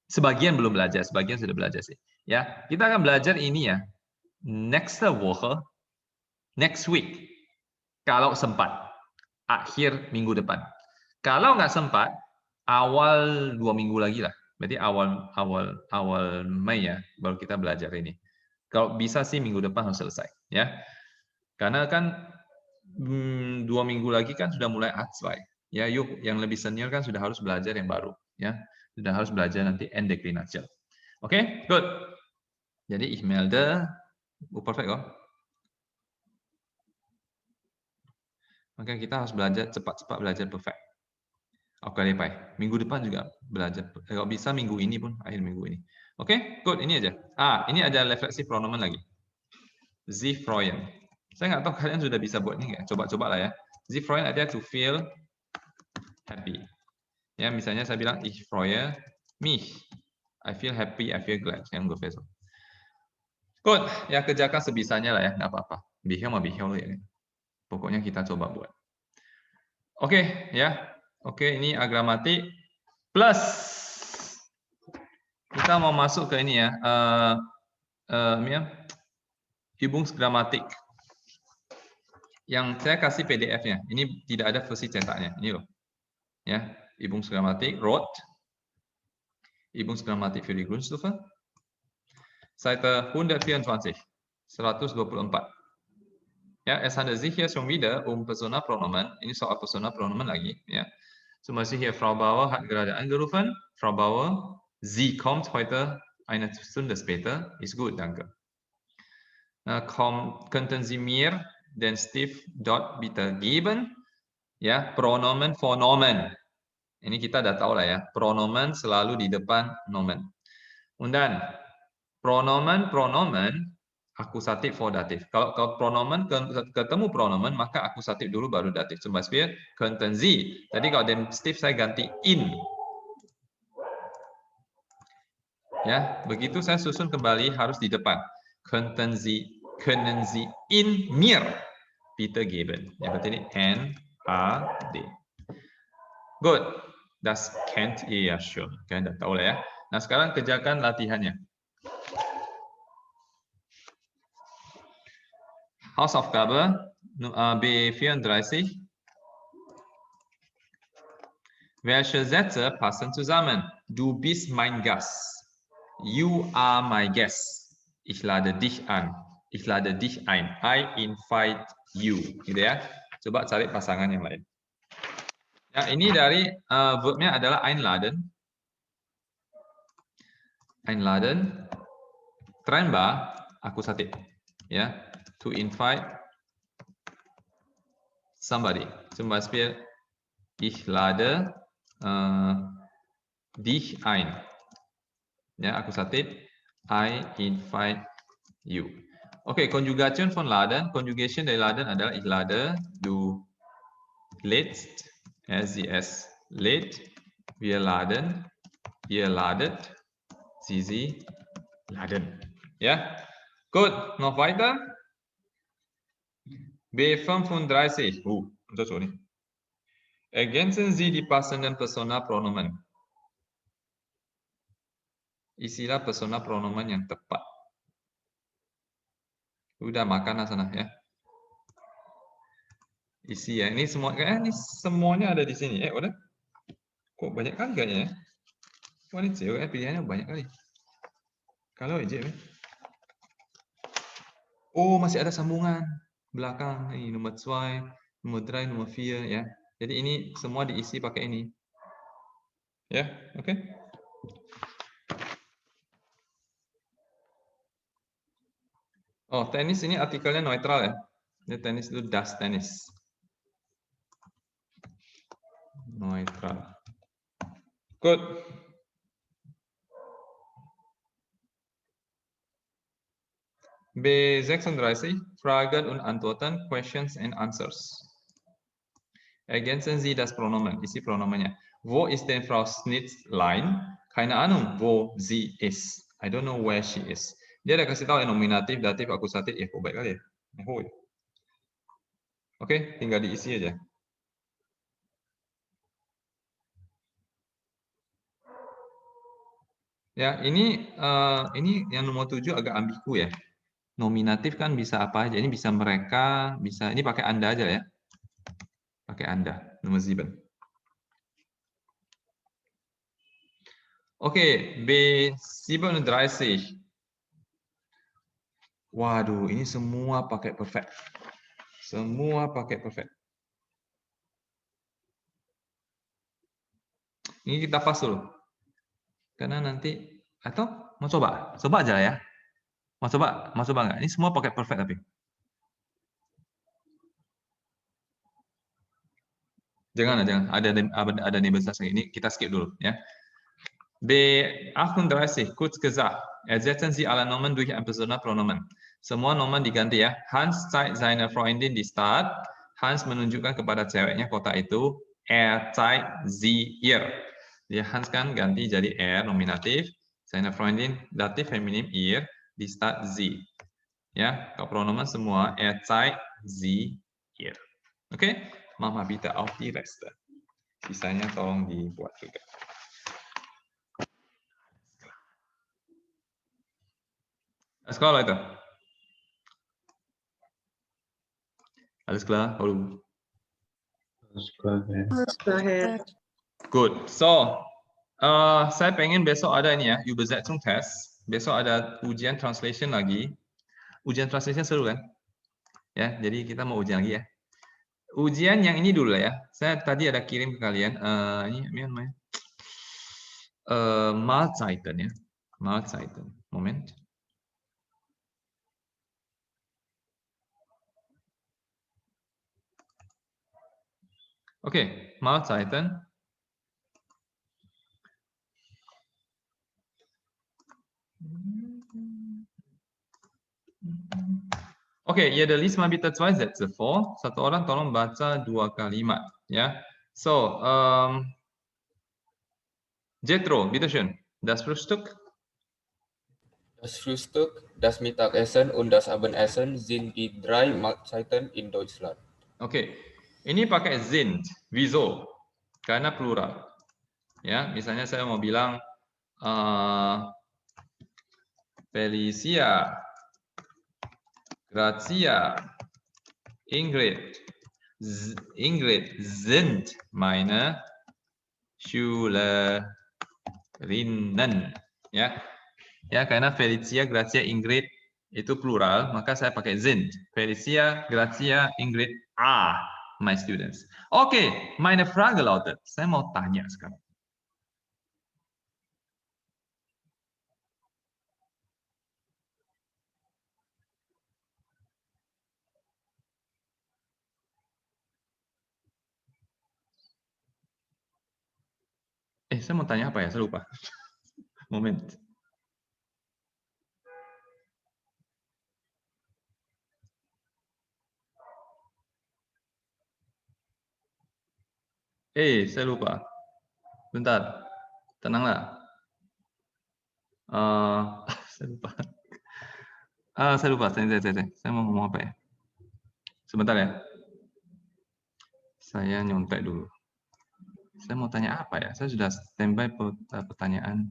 A: Sebagian belum belajar, sebagian sudah belajar sih. Ya, kita akan belajar ini ya. Next Woche, next week, kalau sempat, akhir minggu depan. Kalau nggak sempat, awal 2 minggu lagi lah. Berarti awal Mei ya, baru kita belajar ini. Kalau bisa sih minggu depan harus selesai, ya. Karena kan 2 minggu lagi kan sudah mulai Atzwei. Ya, yuk yang lebih senior kan sudah harus belajar yang baru, ya. Sudah harus belajar nanti Endeklination. Oke, good. Jadi ich melde, perfect kok. Maka kita harus belajar cepat-cepat belajar perfect. Oke, Lepai. Minggu depan juga belajar. Kalau bisa minggu ini pun, akhir minggu ini. Oke, good. Ini aja. Ini ada refleksi pronomen lagi. Sie freuen. Saya nggak tahu kalian sudah bisa buat ini nggak? Coba-coba lah ya. Sie freuen artinya to feel happy. Ya, misalnya saya bilang ich freue mich. I feel happy, I feel glad. Yang gue besok. Good. Ya, kerjakan sebisanya lah ya. Nggak apa-apa. Bihau mah bihau ya. Pokoknya kita coba buat. Oke, ya. Oke, ini agramatik plus kita mau masuk ke ini ya. Übungsgrammatik. Yang saya kasih PDF-nya. Ini tidak ada versi cetaknya. Ini loh. Ya, Übungsgrammatik rot. Übungsgrammatik für die Grundstufe. Seite 124. 124. Ja, es handelt sich hier schon wieder Personalpronomen. Ini soal personal pronomen lagi. Ya, zum Beispiel hier Frau Bauer hat gerade angerufen. Frau Bauer, sie kommt heute eine Stunde später. Ist gut, danke. Könnten Sie mir den Stift dort bitte geben? Ya, Pronomen for Nomen. Ini kita udah tahu lah ya. Pronomen selalu di depan nomen. Und dann Pronomen akusatif for datif. Kalau pronomen ketemu pronomen maka akusatif dulu baru datif. Zum Beispiel könnten Sie. Tadi kalau datif saya ganti in. Ya, begitu saya susun kembali harus di depan. Können Sie in mir bitte geben. Ya, berarti ini N-A-D. Good. Das kennt ihr ja schon. Kalian udah tahu lah ya. Nah, sekarang kerjakan latihannya. Hausaufgabe B34. Welche Sätze passen zusammen? Du bist mein Gast. You are my guest. Ich lade dich an. Ich lade dich ein. I invite you. Gitu ya. Coba cari pasangan yang lain. Ya, ini dari verbnya adalah einladen. Einladen. Trennbar akusatif. Ya. To invite somebody. Zum Beispiel ich lade dich ein. Ya, akusatif. I invite you. Oke, Konjugation von laden. Conjugation dari laden adalah ich lade, du lädst, sie es lädt, wir laden, ihr ladet, sie laden. Ja, gut. Noch weiter. B35. Sorry. Ergänzen Sie die passenden Personalpronomen. Isilah persona pronomen yang tepat. Udah makan sana ya. Isi ya. Ini semua ini semuanya ada di sini. Udah. Kok banyak kali kayaknya ya? Wah, ini cewek pilihannya banyak kali. Kalau aja ya. Oh, masih ada sambungan belakang. Ini nomor 2, nomor 3, nomor 4 ya. Jadi ini semua diisi pakai ini. Ya, oke. Oh, tenis ini artikelnya netral ya. Ini tenis itu das tenis. Neutral. Good. B36. Fragen und Antworten, questions and answers. Ergänzen Sie das Pronomen. Isi pronomennya. Wo ist denn Frau Schnitzlein? Keine Ahnung, wo sie ist. I don't know where she is. Dia ada kasih tahu ya nominatif, datif, akusatif. Ya, kok baik kali ya. Oke, tinggal diisi aja. Ya, ini yang nomor 7 agak ambigu ya. Nominatif kan bisa apa aja. Ini bisa mereka, bisa ini pakai Anda aja ya. Pakai Anda, nomor 7. Oke, B37. Waduh, ini semua pakai perfect. Semua pakai perfect. Ini kita pas dulu. Karena nanti atau mau coba? Coba aja ya. Mau coba nggak? Ini semua pakai perfect tapi. Jangan. Ada nebulasi ini kita skip dulu ya. B38. Kurz gesagt, ersetzen Sie alle Nomen durch ein Personalpronomen. Semua nomen diganti ya. Hans zeigt seine Freundin die Stadt. Hans menunjukkan kepada ceweknya kota itu. Er zeigt sie ihr. Dia Hans kan ganti jadi er nominatif. Seine Freundin datif feminim ihr. Die Stadt sie. Ya, kalau pronomen semua er zeigt sie ihr. Oke, Mama bitte auch die Reste. Sisanya tolong dibuat juga. Alles klar, Leute. Alles klar? Hallo.
I: Alles klar,
H: Daher.
A: Good. So, saya pengen besok ada ini ya, Übersetzung test. Besok ada ujian translation lagi. Ujian translation seru kan? Ya, jadi kita mau ujian lagi ya. Ujian yang ini dulu lah ya. Saya tadi ada kirim ke kalian. Ini namanya Mahlzeiten ya. Mahlzeiten. Moment. Oke, Mahlzeiten. Okay, ihr der liest mal bitte 2 Sätze vor. Satu orang tolong baca 2 kalimat, ya. So, Jethro, bitte schön. Das Frühstück.
I: Das Frühstück, das Mittagessen und das Abendessen sind die 3 Mahlzeiten in Deutschland.
A: Okay, ini pakai sind. Wieso? Karena plural. Ya, misalnya saya mau bilang Felicia, Grazia, Ingrid. Ingrid sind meine Schülerinnen. Ya, ya karena Felicia, Grazia, Ingrid itu plural, maka saya pakai sind. Felicia, Grazia, Ingrid are my students. Oke, meine Frage lautet, saya mau tanya sekarang. Saya mau tanya apa ya? Saya lupa. Moment. Saya lupa. Bentar. Tenanglah. Saya lupa. Saya lupa. Saya mau ngomong apa ya? Sebentar ya. Saya nyontek dulu. Saya mau tanya apa ya? Saya sudah standby pertanyaan.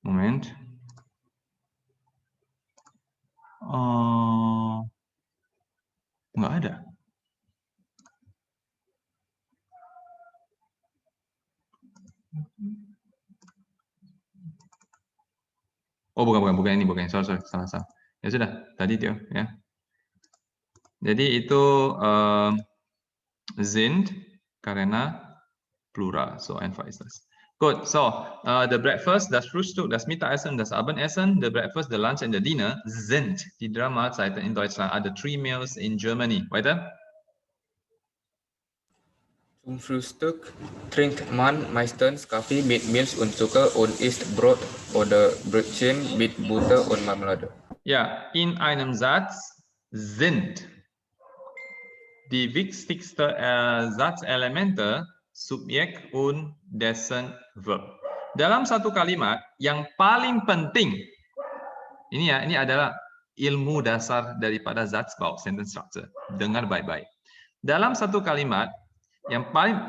A: Moment. Nggak ada. Oh, bukan ini, bukan. Sorry, salah. Ya sudah, tadi itu ya. Jadi itu sind karena plural, so einfach ist das. Good. So the breakfast, das Frühstück, das Mittagessen, das Abendessen, the breakfast, the lunch, and the dinner sind die 3 Mahlzeiten in Deutschland, are the 3 meals in Germany. Weiter.
I: Zum Frühstück trinkt man meistens Kaffee mit Milch und Zucker und isst Brot oder Brötchen mit Butter und Marmelade.
A: Ja, in einem Satz sind die wichtigsten Ersatzelemente Subjek und dessen Verb. Dalam satu kalimat yang paling penting, ini adalah ilmu dasar daripada Satzbau, sentence structure. Dengar baik-baik. Dalam satu kalimat yang paling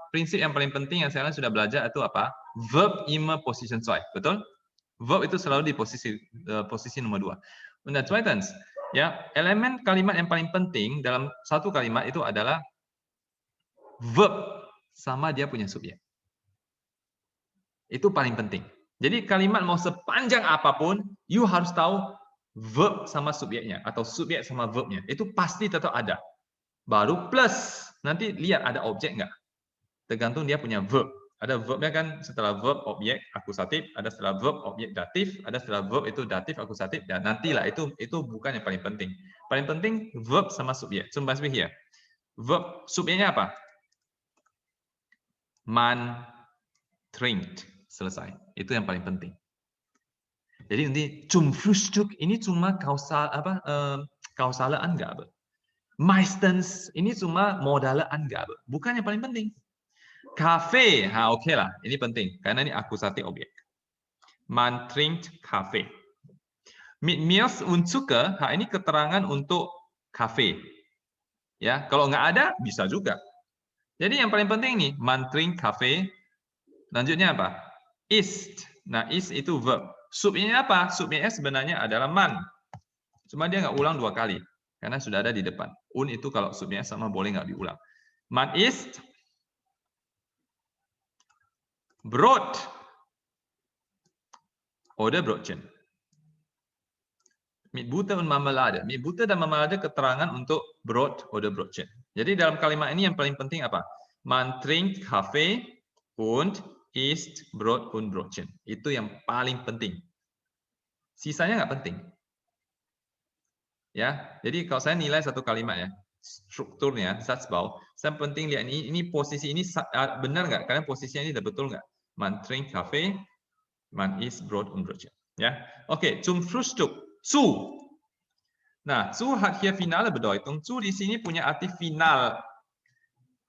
A: prinsip yang paling penting yang saya sudah belajar itu apa? Verb immer Position 2, betul? Verb itu selalu di posisi nomor 2. Und zweitens, ya, elemen kalimat yang paling penting dalam satu kalimat itu adalah verb sama dia punya subjek. Itu paling penting. Jadi kalimat mau sepanjang apapun, you harus tahu verb sama subjeknya atau subjek sama verbnya. Itu pasti tetap ada. Baru plus nanti lihat ada objek nggak. Tergantung dia punya verb. Ada verbnya kan setelah verb objek akusatif, ada setelah verb objek datif, ada setelah verb itu datif akusatif, dan nantilah itu bukan yang paling penting. Paling penting verb sama subjek. Zum Beispiel here. Verb subjeknya apa? Man trinkt. Selesai. Itu yang paling penting. Jadi nanti zum Frühstück ini cuma kausale Angabe. Meistens ini cuma modale Angabe. Bukan yang paling penting. Kafe, oke lah, ini penting karena ini akusatif objek. Man trinkt Kaffee. Mit Milch und Zucker, ini keterangan untuk kafe. Ya, kalau nggak ada bisa juga. Jadi yang paling penting nih, man trinkt Kaffee. Lanjutnya apa? Ist. Nah, ist itu verb. Subjeknya apa? Subjeknya sebenarnya adalah man. Cuma dia nggak ulang 2 kali karena sudah ada di depan. Un itu kalau subjeknya sama boleh nggak diulang. Man ist Brot oder Brötchen. Mit Butter und Marmelade. Mit Butter dan Marmelade keterangan untuk Brot oder Brötchen. Jadi dalam kalimat ini yang paling penting apa? Man trinkt Kaffee und isst Brot und Brötchen. Itu yang paling penting. Sisanya nggak penting. Ya, jadi kalau saya nilai satu kalimat ya, strukturnya, Satzbau, saya penting lihat ini posisi ini benar nggak? Karena posisinya ini udah betul nggak? Man trinkt Kaffee Man ist Brot und Brötchen. Ja, okay, zum Frühstück. Zu. Nah, zu hat hier finale Bedeutung. Zu di sini punya arti final.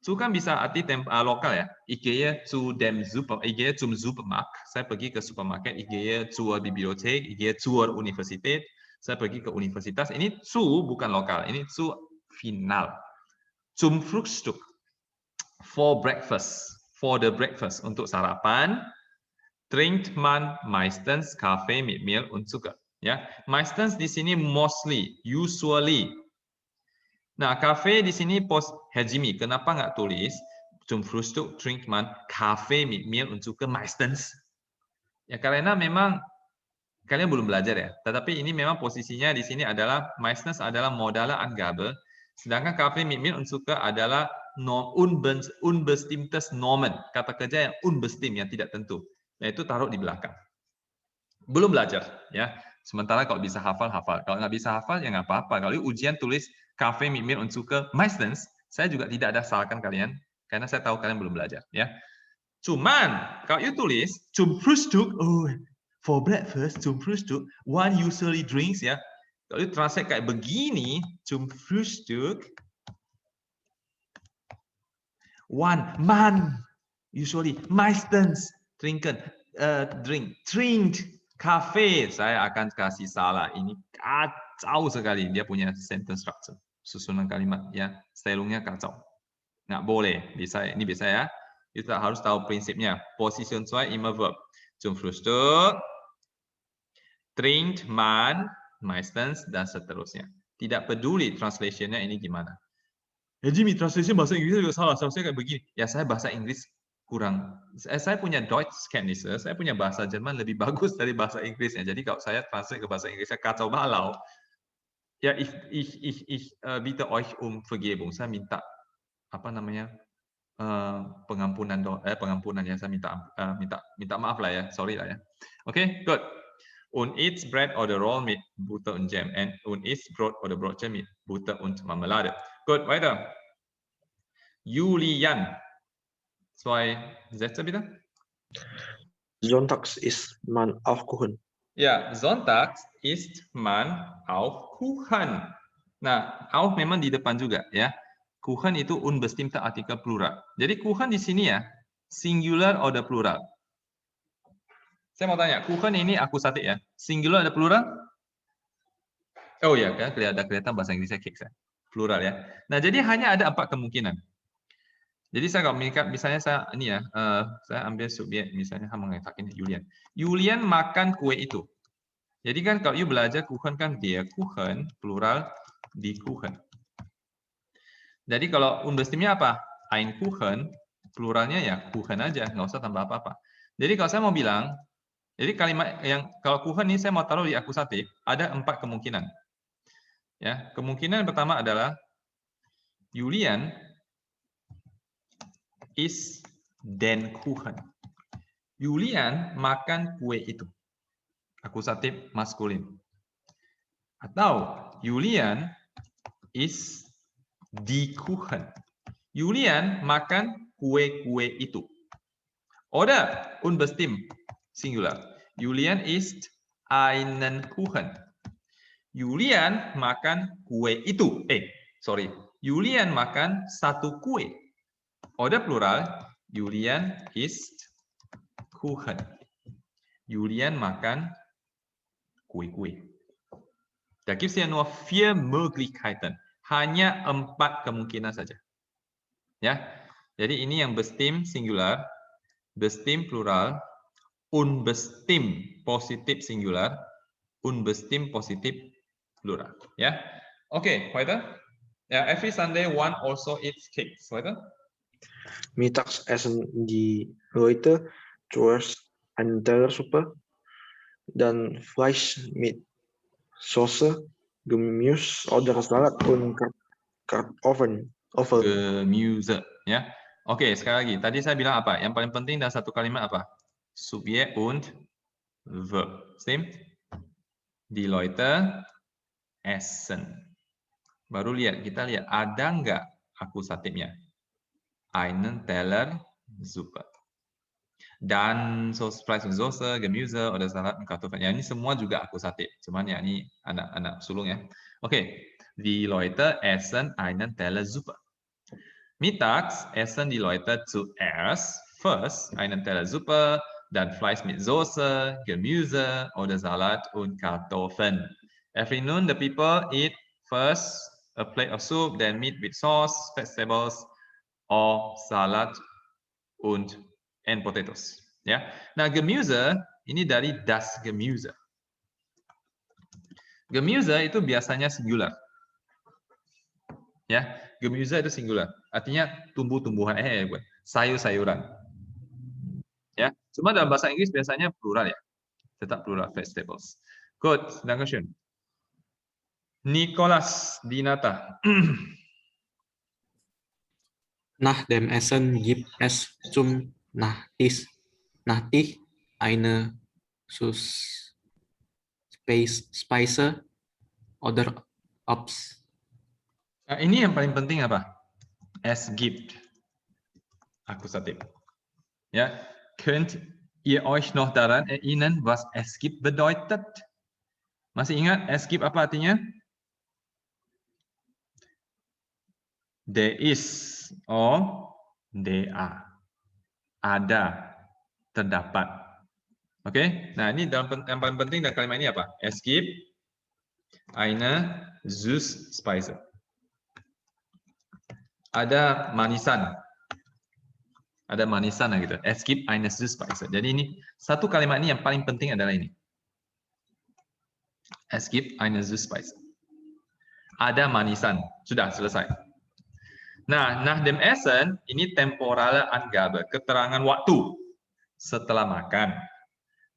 A: Zu kan bisa arti lokal ya. Ich gehe zu dem ich gehe zum Supermarkt. Saya pergi ke supermarket. Ich gehe zur Bibliothek. Ich gehe zur Universität. Saya pergi ke universitas. Ini zu bukan lokal. Ini zu final. Zum Frühstück. For breakfast. For the breakfast. Untuk sarapan. Trinkt man meistens Kaffee mit Milch und Zucker. Ya, meistens di sini mostly, usually. Nah, Kaffee di sini post hejimi. Kenapa nggak tulis zum Frühstück trinkt man Kaffee mit Milch und Zucker meistens? Ya karena memang kalian belum belajar ya. Tetapi ini memang posisinya di sini adalah meistens adalah modale Angabe, sedangkan Kaffee mit Milch und Zucker adalah unbestimmtes Nomen, kata kerja yang unbestimmt, yang tidak tentu. Nah, itu taruh di belakang. Belum belajar, ya. Sementara kalau bisa hafal, hafal. Kalau nggak bisa hafal, ya nggak apa-apa. Kalau ujian tulis Kaffee mit Milch und Zucker meistens, saya juga tidak ada salahkan kalian, karena saya tahu kalian belum belajar, ya. Cuman, kalau you tulis zum Frühstück, oh, for breakfast, zum Frühstück, one usually drinks, ya. Kalau you translate kayak begini, zum Frühstück, one man usually meistens trinken drink Kaffee. Saya akan kasih salah. Ini kacau sekali dia punya sentence structure, susunan kalimat ya, stylenya kacau. Nggak boleh. Ini bisa ya. Kita harus tahu prinsipnya. Position 2 immer verb. Zum Frühstück trinkt man meistens dan seterusnya. Tidak peduli translationnya ini gimana. Ya Jimmy, translation bahasa Inggris juga salah. Seharusnya kayak begini. Ya saya bahasa Inggris kurang. Saya punya Deutschkenntnisse, saya punya bahasa Jerman lebih bagus dari bahasa Inggrisnya. Jadi kalau saya translate ke bahasa Inggrisnya kacau balau. Ya, ich bitte euch um Vergebung. Saya minta apa namanya pengampunan ya. Saya minta maaf lah ya. Sorry lah ya. Oke, good. Und isst Bread oder Roll mit Butter und Jam. Und isst Brot oder Brotchen mit Butter und Marmelade. Good, weiter. Julian. 2 Sätze bitte.
J: Sonntags isst man auch Kuchen.
A: Ja, sonntags isst man auch Kuchen. Nah, auch memang di depan juga ya. Kuchen itu unbestimmter Artikel plural. Jadi Kuchen di sini ya, singular oder plural? Saya mau tanya, Kuchen ini akusatif ya. Singular ada plural? Oh ya, kan kelihatan bahasa Inggrisnya cakes ya. Plural ya. Nah, jadi hanya ada 4 kemungkinan. Jadi saya kalau misalnya saya ini ya, saya ambil subjek misalnya mengatakan Julian. Julian makan kue itu. Jadi kan kalau you belajar Kuchen kan dia Kuchen, plural di Kuchen. Jadi kalau unbestimmtnya apa? Ein Kuchen, pluralnya ya Kuchen aja, nggak usah tambah apa-apa. Jadi kalau saya mau bilang, jadi kalimat yang kalau Kuchen ini saya mau taruh di akusatif, ada 4 kemungkinan. Ya, kemungkinan pertama adalah Julian is den Kuchen. Julian makan kue itu. Akusatif maskulin. Atau Julian is die Kuchen. Julian makan kue-kue itu. Oder unbestimmt singular. Julian isst einen Kuchen. Julian makan kue itu. Julian makan satu kue. Oder plural, Julian isst Kuchen. Julian makan kue-kue. Da gibt es ja nur 4 Möglichkeiten. Hanya 4 kemungkinan saja. Ya. Jadi ini yang bestimmt singular, bestimmt plural, unbestimmt positif singular, unbestimmt positif plural. Ya. Okay, weiter. Ja, every Sunday one also eats cakes. Weiter.
J: Mittags essen die Leute zuerst einen Teller Suppe, dann Fleisch mit Soße, Gemüse oder Salat und Kartoffeln.
A: Gemüse, ya. Oke, sekali lagi. Tadi saya bilang apa? Yang paling penting dalam satu kalimat apa? Subjek und Verb. Stimmt? Die Leute essen. Baru kita lihat ada nggak akusatifnya? Einen Teller Suppe. Dan Fleisch und Soße, Gemüse oder Salat und Kartoffeln. Yang ini semua juga Akkusativ. Cuman yang ini anak-anak sulung ya. Oke. Die Leute essen einen Teller Suppe. Mittags essen die Leute zuerst first einen Teller Suppe, dann Fleisch mit Soße, Gemüse oder Salat und Kartoffeln. Every noon the people eat first a plate of soup, then meat with sauce, vegetables, or salad and potatoes. Ya. Nah, Gemüse ini dari das Gemüse. Gemüse itu biasanya singular. Ya, Gemüse itu singular. Artinya tumbuh-tumbuhan, sayur-sayuran. Ya, cuma dalam bahasa Inggris biasanya plural ya. Tetap plural, vegetables. Good, dankeschön. Nicholas Dinata.
J: Nach dem Essen gibt es zum Nachtisch eine Speise oder Obst.
A: Nah, ini yang paling penting apa? Es gibt. Akkusativ. Ja, könnt ihr euch noch daran erinnern, was es gibt bedeutet? Masih ingat es gibt apa artinya? There is or there are. Ada, terdapat. Oke, nah ini yang paling penting dalam kalimat ini apa? Es gibt eine Süßspeise. Ada manisan. Ada manisan gitu. Es gibt eine Süßspeise. Jadi ini satu kalimat ini yang paling penting adalah ini. Es gibt eine Süßspeise. Ada manisan. Sudah selesai. Nah, nach dem Essen ini temporale Angabe, keterangan waktu setelah makan.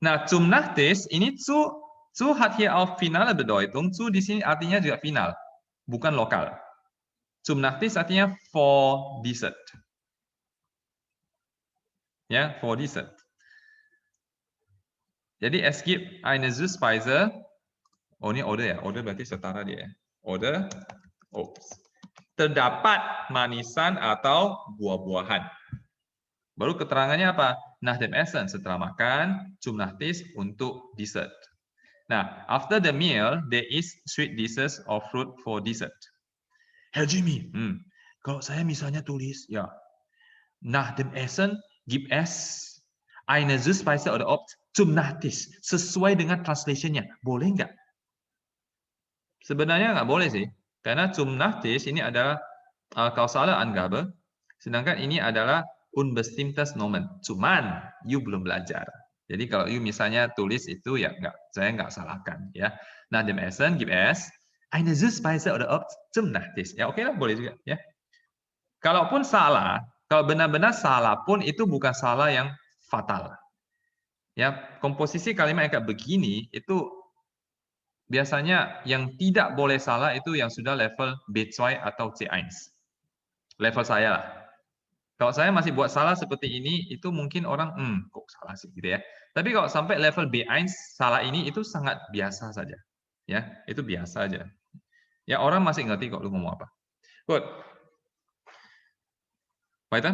A: Nah, zum Nachtisch ini zu hat hier auch finale Bedeutung. Zu di sini artinya juga final, bukan lokal. Zum Nachtisch artinya for dessert. Ya, for dessert. Jadi es gibt eine Süßspeise. Oh, ini order ya. Order berarti setara dia. Order. Oops. Terdapat manisan atau buah-buahan. Baru keterangannya apa? Nach dem Essen, setelah makan. Zum Nachtisch, untuk dessert. Nah, after the meal, there is sweet dishes or fruit for dessert. Herr Jimmy, kalau saya misalnya tulis, ya, nach dem Essen gibt es eine Süßspeise oder Obst zum Nachtisch. Sesuai dengan translation-nya. Boleh nggak? Sebenarnya nggak boleh sih. Karena zum Nachtisch ini adalah kausale Angabe, sedangkan ini adalah unbestimmtes Nomen. Cuman, you belum belajar. Jadi kalau you misalnya tulis itu, ya saya nggak salahkan. Ya. Nach dem Essen gibt es eine Süßspeise oder Obst zum Nachtisch. Ya, oke lah, boleh juga. Ya. Kalaupun salah, kalau benar-benar salah pun itu bukan salah yang fatal. Ya, komposisi kalimat yang kayak begini itu biasanya yang tidak boleh salah itu yang sudah level B2 atau C1. Level saya lah. Kalau saya masih buat salah seperti ini, itu mungkin orang, kok salah sih gitu ya. Tapi kalau sampai level B1 salah ini itu sangat biasa saja. Ya, itu biasa aja. Ya, orang masih ngerti kok lu ngomong apa. Good. Weiter.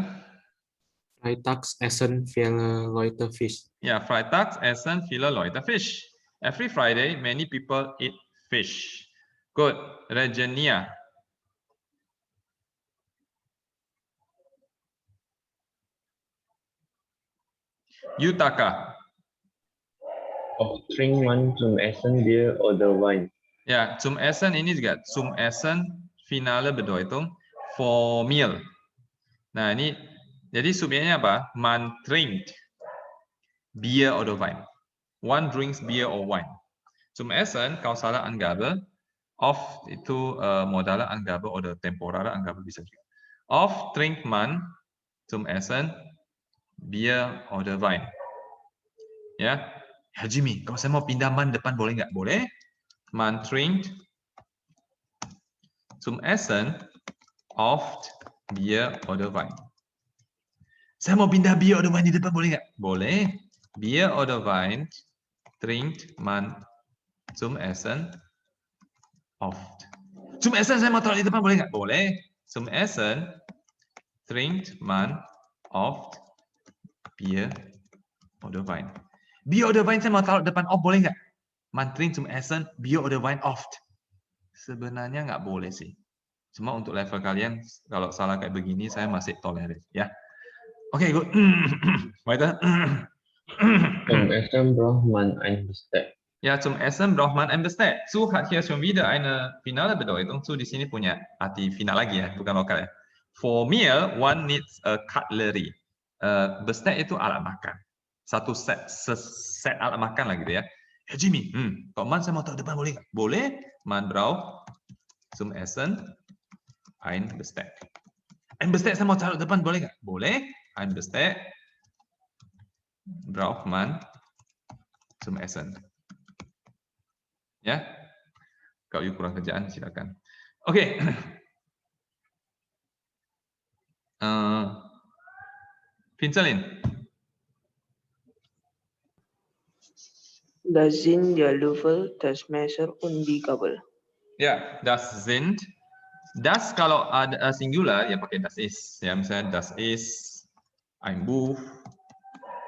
J: Freitags essen viele Leute Fisch.
A: Ja, Freitags essen viele Leute Fisch. Every Friday, many people eat fish. Good. Regenia. Yutaka.
K: Trinkt man zum Essen Bier oder Wein?
A: Ya, zum Essen ini juga zum Essen finale Bedeutung for meal. Nah, ini jadi subjeknya apa? Man trinkt Bier oder Wein. One drinks beer or wine. Zum Essen kausale Angabe, oft itu modale Angabe oder temporale Angabe bisa juga. Oft trinkt man zum Essen Bier oder Wein. Ya, Herr Jimmy, kalau saya mau pindah man depan boleh nggak? Boleh. Man trinkt zum Essen oft Bier oder Wein. Saya mau pindah Bier oder Wein di depan boleh nggak? Boleh. Bier oder Wein trinkt man zum Essen oft. Zum Essen saya mau taruh di depan boleh nggak? Boleh. Zum Essen trinkt man oft Bier oder Wein. Bier oder Wein saya mau taruh depan off boleh nggak? Man trinkt zum Essen Bier oder Wein oft. Sebenarnya nggak boleh sih. Cuma untuk level kalian kalau salah kayak begini saya masih tolerir ya. Oke, good. Weiter.
K: Zum Essen braucht man ein Besteck.
A: Ja, zum Essen braucht man ein Besteck. Zu hat hier schon wieder eine finale Bedeutung. Zu di sini punya arti final lagi ya, bukan lokal ya. For meal, one needs a cutlery. Besteck itu alat makan. Satu set alat makan lah gitu ya. Ya Jimmy, kalau man saya mau taruh depan boleh nggak? Boleh. Man braucht zum Essen ein Besteck. Ein Besteck saya mau taruh depan boleh nggak? Boleh. Ein Besteck braucht man zum Essen. Ya, kalau you kurang kerjaan silakan. Oke. Vincelin.
B: Das sind die Löffel, das Messer und die Gabel.
A: Ya, das sind. Das kalau ada singular ya pakai das ist. Ya, misalnya das ist ein Buch.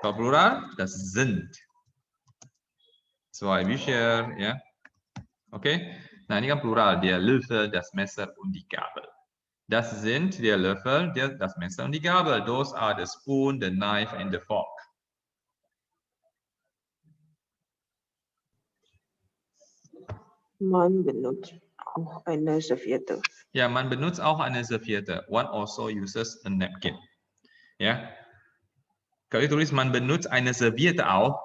A: Kalau plural, das sind. Zwei Bücher, ya. Oke. Nah, ini kan plural, der Löffel, das Messer und die Gabel. Das sind der Löffel, das Messer und die Gabel. Those are the spoon, the knife and the fork.
B: Man benutzt auch eine Serviette.
A: Ja, man benutzt auch eine Serviette. One also uses a napkin. Ya. Kalau ditulis man benutzt eine Serviette auch,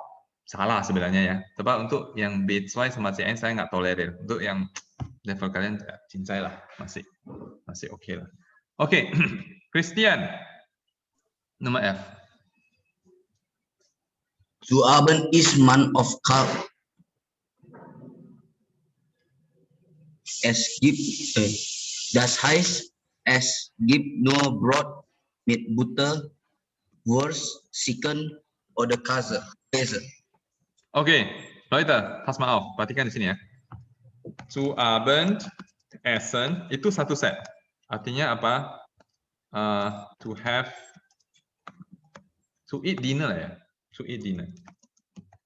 A: salah sebenarnya ya. Tapi untuk yang B2 sama C1 saya nggak tolerir. Untuk yang level kalian cincai lah, masih oke lah. Oke, Christian, nomor F.
L: Zu Abend ist man auf kalt. Es gibt, das heißt, es gibt nur Brot mit Butter, Wurst, Chicken oder Käse.
A: Oke, Leute, pass mal auf, perhatikan di sini ya. Zu Abend, Essen, itu satu set. Artinya apa? To eat dinner lah ya. To eat dinner.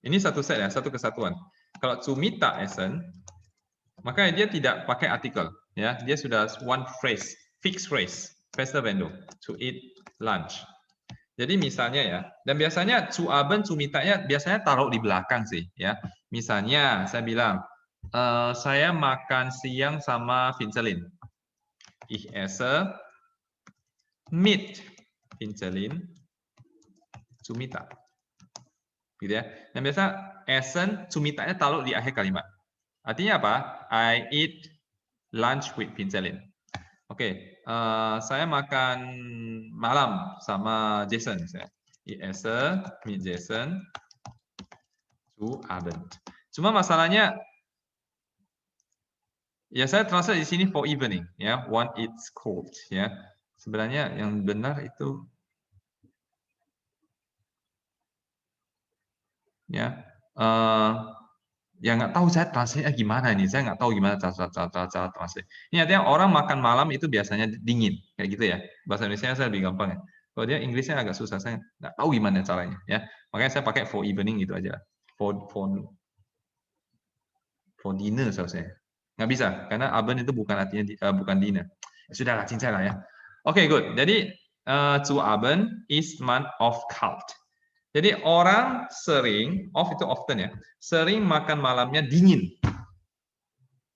A: Ini satu set ya, satu kesatuan. Kalau zu Mittagessen, maka dia tidak pakai artikel. Ya, dia sudah one phrase, fixed phrase, feste Wendung, to eat lunch. Jadi misalnya ya, dan biasanya zu Abend, zu Mittagnya biasanya taruh di belakang sih ya. Misalnya saya bilang, saya makan siang sama Vincelin. Ich esse mit Vincelin zu Mittag. Gitu ya. Dan biasa essen zu Mittagnya taruh di akhir kalimat. Artinya apa? I eat lunch with Vincelin. Oke, saya makan malam sama Jason. Ich esse mit Jason zu Abend. Cuma masalahnya, ya saya translate di sini for evening, ya. One eats cold, ya. Sebenarnya yang benar itu, ya. Ya nggak tahu saya translate gimana ini. Saya nggak tahu gimana cara translate. Ini artinya orang makan malam itu biasanya dingin, kayak gitu ya. Bahasa Indonesia saya lebih gampang ya. Kalau dia Inggrisnya agak susah, saya nggak tahu gimana caranya. Ya, makanya saya pakai for evening gitu aja. For dinner seharusnya. Nggak bisa, karena Abend itu bukan artinya bukan dinner. Ya, sudahlah, cincai lah ya. Oke, good. Jadi zu Abend ist man of kalt. Jadi orang sering, of itu often ya, sering makan malamnya dingin.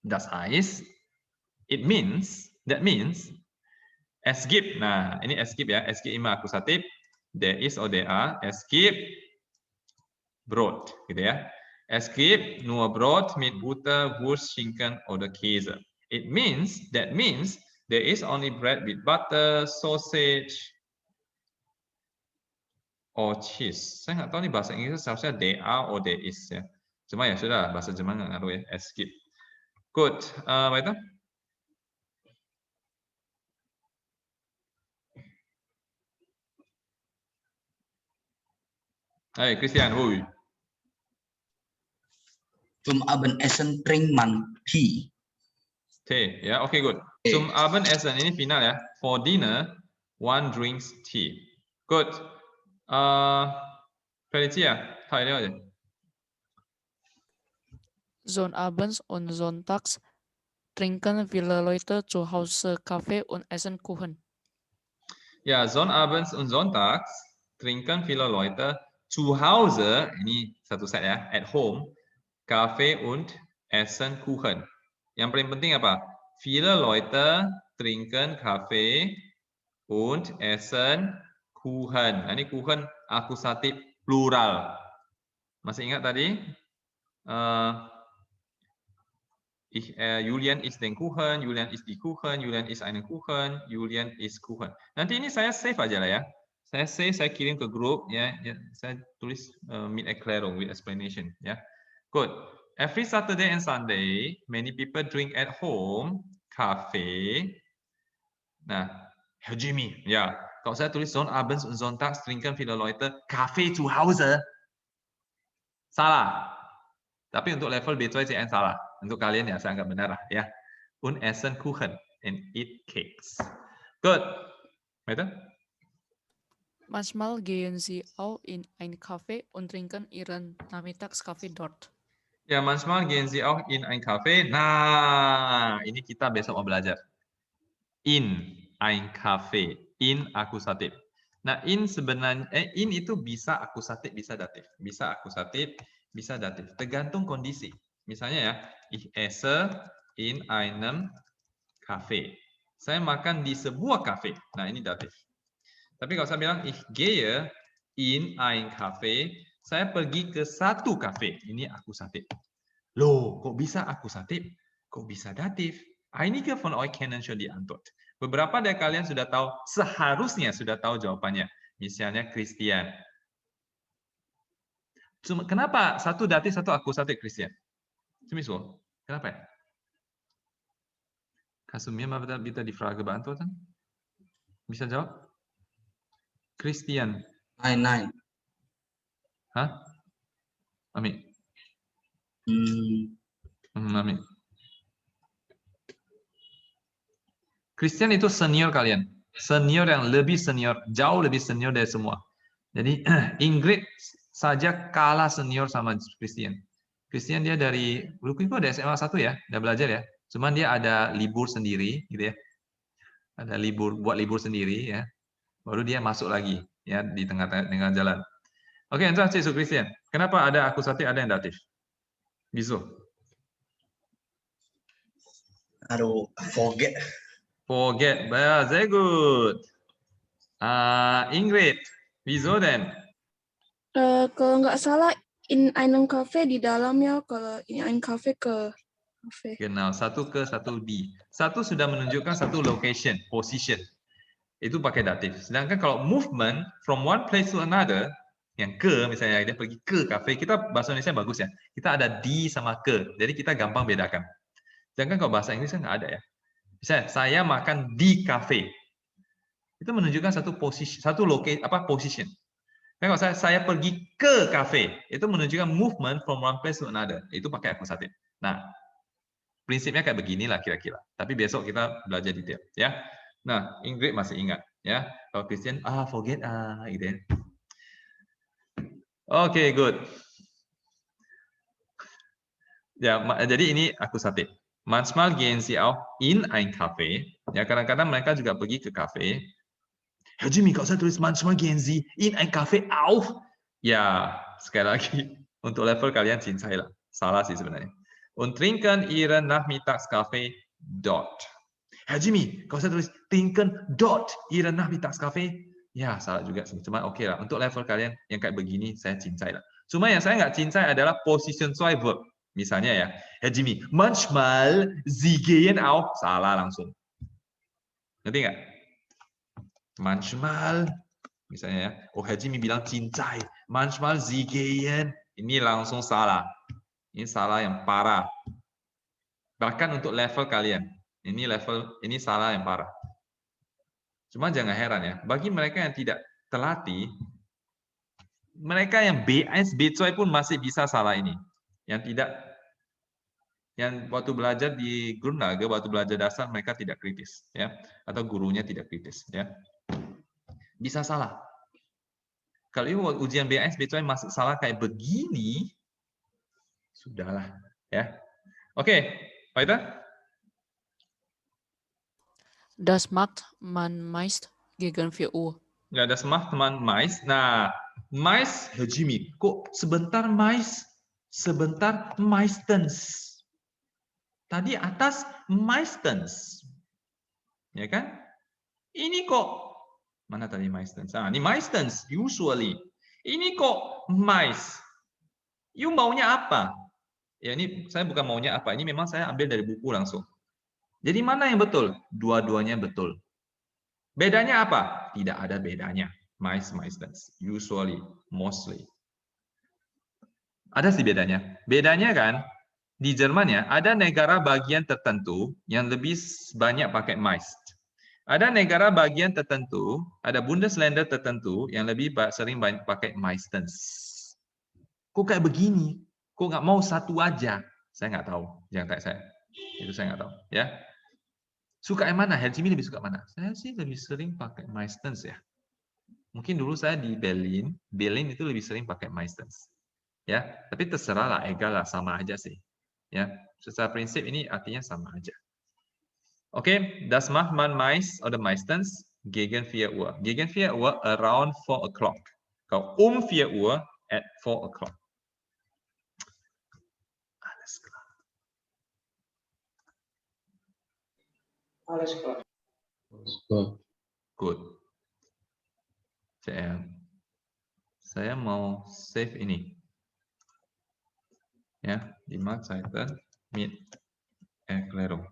A: Das heißt, that means, es gibt, nah ini es gibt ya, es gibt immer akusatif, there is or there are, es gibt Brot, gitu ya. Es gibt nur Brot mit Butter, Wurst, Schinken oder Käse. That means, there is only bread with butter, sausage, or cheese. Saya nggak tahu nih bahasa Inggris seharusnya they are or there is ya. Cuma ya sudah, bahasa Jerman nggak ngaruh ya. Skip. Good. Weiter. Hai Christian, wuih.
L: Zum Abendessen trinkt man Tee.
A: Teh, ya, oke, good. Zum Abendessen ini final ya. For dinner, one drinks tea. Good. Felicia, thay dia aja.
D: Sonnabends und sonntags trinken viele Leute zu Hause Kaffee und essen Kuchen.
A: Ja, Sonnabends und sonntags trinken viele Leute zu Hause, ini satu set ya, at home, Kaffee und essen Kuchen. Yang paling penting apa? Viele Leute trinken Kaffee und essen Kuchen. Nah, ini Kuchen akusatif plural. Masih ingat tadi? Julian ist den Kuchen, Julian ist die Kuchen, Julian ist einen Kuchen, Julian ist Kuchen. Nanti ini saya save aja lah ya. Saya save, saya kirim ke grup ya. Saya tulis mit Erklärung with explanation ya. Good. Every Saturday and Sunday, many people drink at home cafe. Nah, Herr Jimmy, ya. Kalau saya tulis Sonnabends und sonntags trinken viele Leute Kaffee zu Hause, salah. Tapi untuk level B2 CN salah. Untuk kalian ya saya anggap benar lah ya. Und essen Kuchen and eat cakes. Good. Weiter?
D: Manchmal gehen sie auch in ein Café und trinken ihren Nachmittagskaffee dort.
A: Ya, manchmal gehen sie auch in ein Café. Nah, ini kita besok mau belajar. In ein Café. In akusatif. Nah, in sebenarnya in itu bisa akusatif, bisa datif. Bisa akusatif, bisa datif. Tergantung kondisi. Misalnya ya, ich esse in einem Café. Saya makan di sebuah kafe. Nah, ini datif. Tapi kalau saya bilang ich gehe in ein Café, saya pergi ke satu kafe. Ini akusatif. Loh, kok bisa akusatif? Kok bisa datif? Einige von euch kennen schon die Antwort. Beberapa dari kalian sudah tahu, seharusnya sudah tahu jawabannya. Misalnya Christian. Kenapa satu datif, satu akusatif, Christian? Semisal, kenapa ya? Kannst du mir mal bitte die Frage beantworten? Bisa jawab? Christian.
C: Nein.
A: Hah? Ami. Ami. Christian itu senior kalian. Senior yang lebih senior, jauh lebih senior dari semua. Jadi Ingrid saja kalah senior sama Christian. Christian dia dari dulu itu ada SMA 1 ya, udah belajar ya. Cuman dia ada libur sendiri gitu ya. Ada buat libur sendiri ya. Baru dia masuk lagi ya di tengah jalan. Oke, entah Cik Christian. Kenapa ada akusatif, ada yang datif? Wieso?
L: Aduh, forget.
A: Forget. Sehr gut. Ingrid, wieso denn?
F: Kalau nggak salah in einem Cafe di dalam ya, kalau in ein Cafe ke cafe.
A: Genau, satu ke satu di. Satu sudah menunjukkan satu location, position. Itu pakai datif. Sedangkan kalau movement from one place to another, yang ke misalnya dia pergi ke kafe, kita bahasa Indonesia bagus ya. Kita ada di sama ke, jadi kita gampang bedakan. Sedangkan kalau bahasa Inggris kan nggak ada ya. Misalnya saya makan di kafe, itu menunjukkan satu posisi, satu location apa position. Dan kalau saya pergi ke kafe, itu menunjukkan movement from one place to another. Itu pakai akusatif. Nah, prinsipnya kayak beginilah kira-kira. Tapi besok kita belajar detail ya. Nah, Ingrid masih ingat ya. Kalau Christian forget gitu ya. Oke, good. Ya, jadi ini akusatif. Manchmal gehen sie auch in ein Café. Ya, kadang-kadang mereka juga pergi ke kafe. Herr Jimmy, kalau saya tulis manchmal gehen sie in ein Café auch. Ya, sekali lagi untuk level kalian cincai lah. Salah sih sebenarnya. Und trinken ihren Nachmittagskaffee dort. Herr Jimmy, kalau saya tulis trinken dort ihren Nachmittagskaffee, ya salah juga sih. Cuma oke lah. Untuk level kalian yang kayak begini, saya cincai lah. Cuma yang saya nggak cincai adalah position 2 verb. Misalnya ya, Herr Jimmy, manchmal sie gehen auch. Salah langsung. Ngerti nggak? Manchmal, misalnya ya, Herr Jimmy bilang cincai. Manchmal sie gehen. Ini langsung salah. Ini salah yang parah. Bahkan untuk level kalian. Ini salah yang parah. Cuma jangan heran ya, bagi mereka yang tidak terlatih, mereka yang BS, B2 pun masih bisa salah ini. Yang waktu belajar di Grundlage, waktu belajar dasar mereka tidak kritis, ya, atau gurunya tidak kritis, ya, bisa salah. Kalau you ujian BAS betul masuk salah kayak begini, sudahlah ya. Oke, weiter.
D: Das macht man meist gegen 4 Uhr.
A: Ya, das macht man meist. Nah, meist, Herr Jimmy, kok sebentar meist, sebentar meistens. Tadi atas meistens. Ya kan? Ini kok mana tadi meistens? Ah, ini meistens usually. Ini kok meist. You maunya apa? Ya, ini saya bukan maunya apa. Ini memang saya ambil dari buku langsung. Jadi mana yang betul? Dua-duanya betul. Bedanya apa? Tidak ada bedanya. Meistens, usually, mostly. Ada sih bedanya. Bedanya kan di Jerman ya, ada negara bagian tertentu yang lebih banyak pakai meist. Ada negara bagian tertentu, ada Bundesländer tertentu yang lebih sering pakai meistens. Kok kayak begini? Kok nggak mau satu aja? Saya nggak tahu. Jangan tanya saya. Itu saya nggak tahu. Ya. Suka yang mana? Herr Jimmy lebih suka mana? Saya sih lebih sering pakai meistens ya. Mungkin dulu saya di Berlin itu lebih sering pakai meistens. Ya, tapi terserah lah, egal lah, sama aja sih. Ya, secara prinsip ini artinya sama aja. Oke, das macht man meist oder meistens gegen 4 Uhr. Gegen 4 Uhr around 4 o'clock. Kalau 4 Uhr at 4 o'clock. Alles klar.
K: Alles klar.
A: Good. Saya mau save ini. Ya, di Seiten mit Erklärung.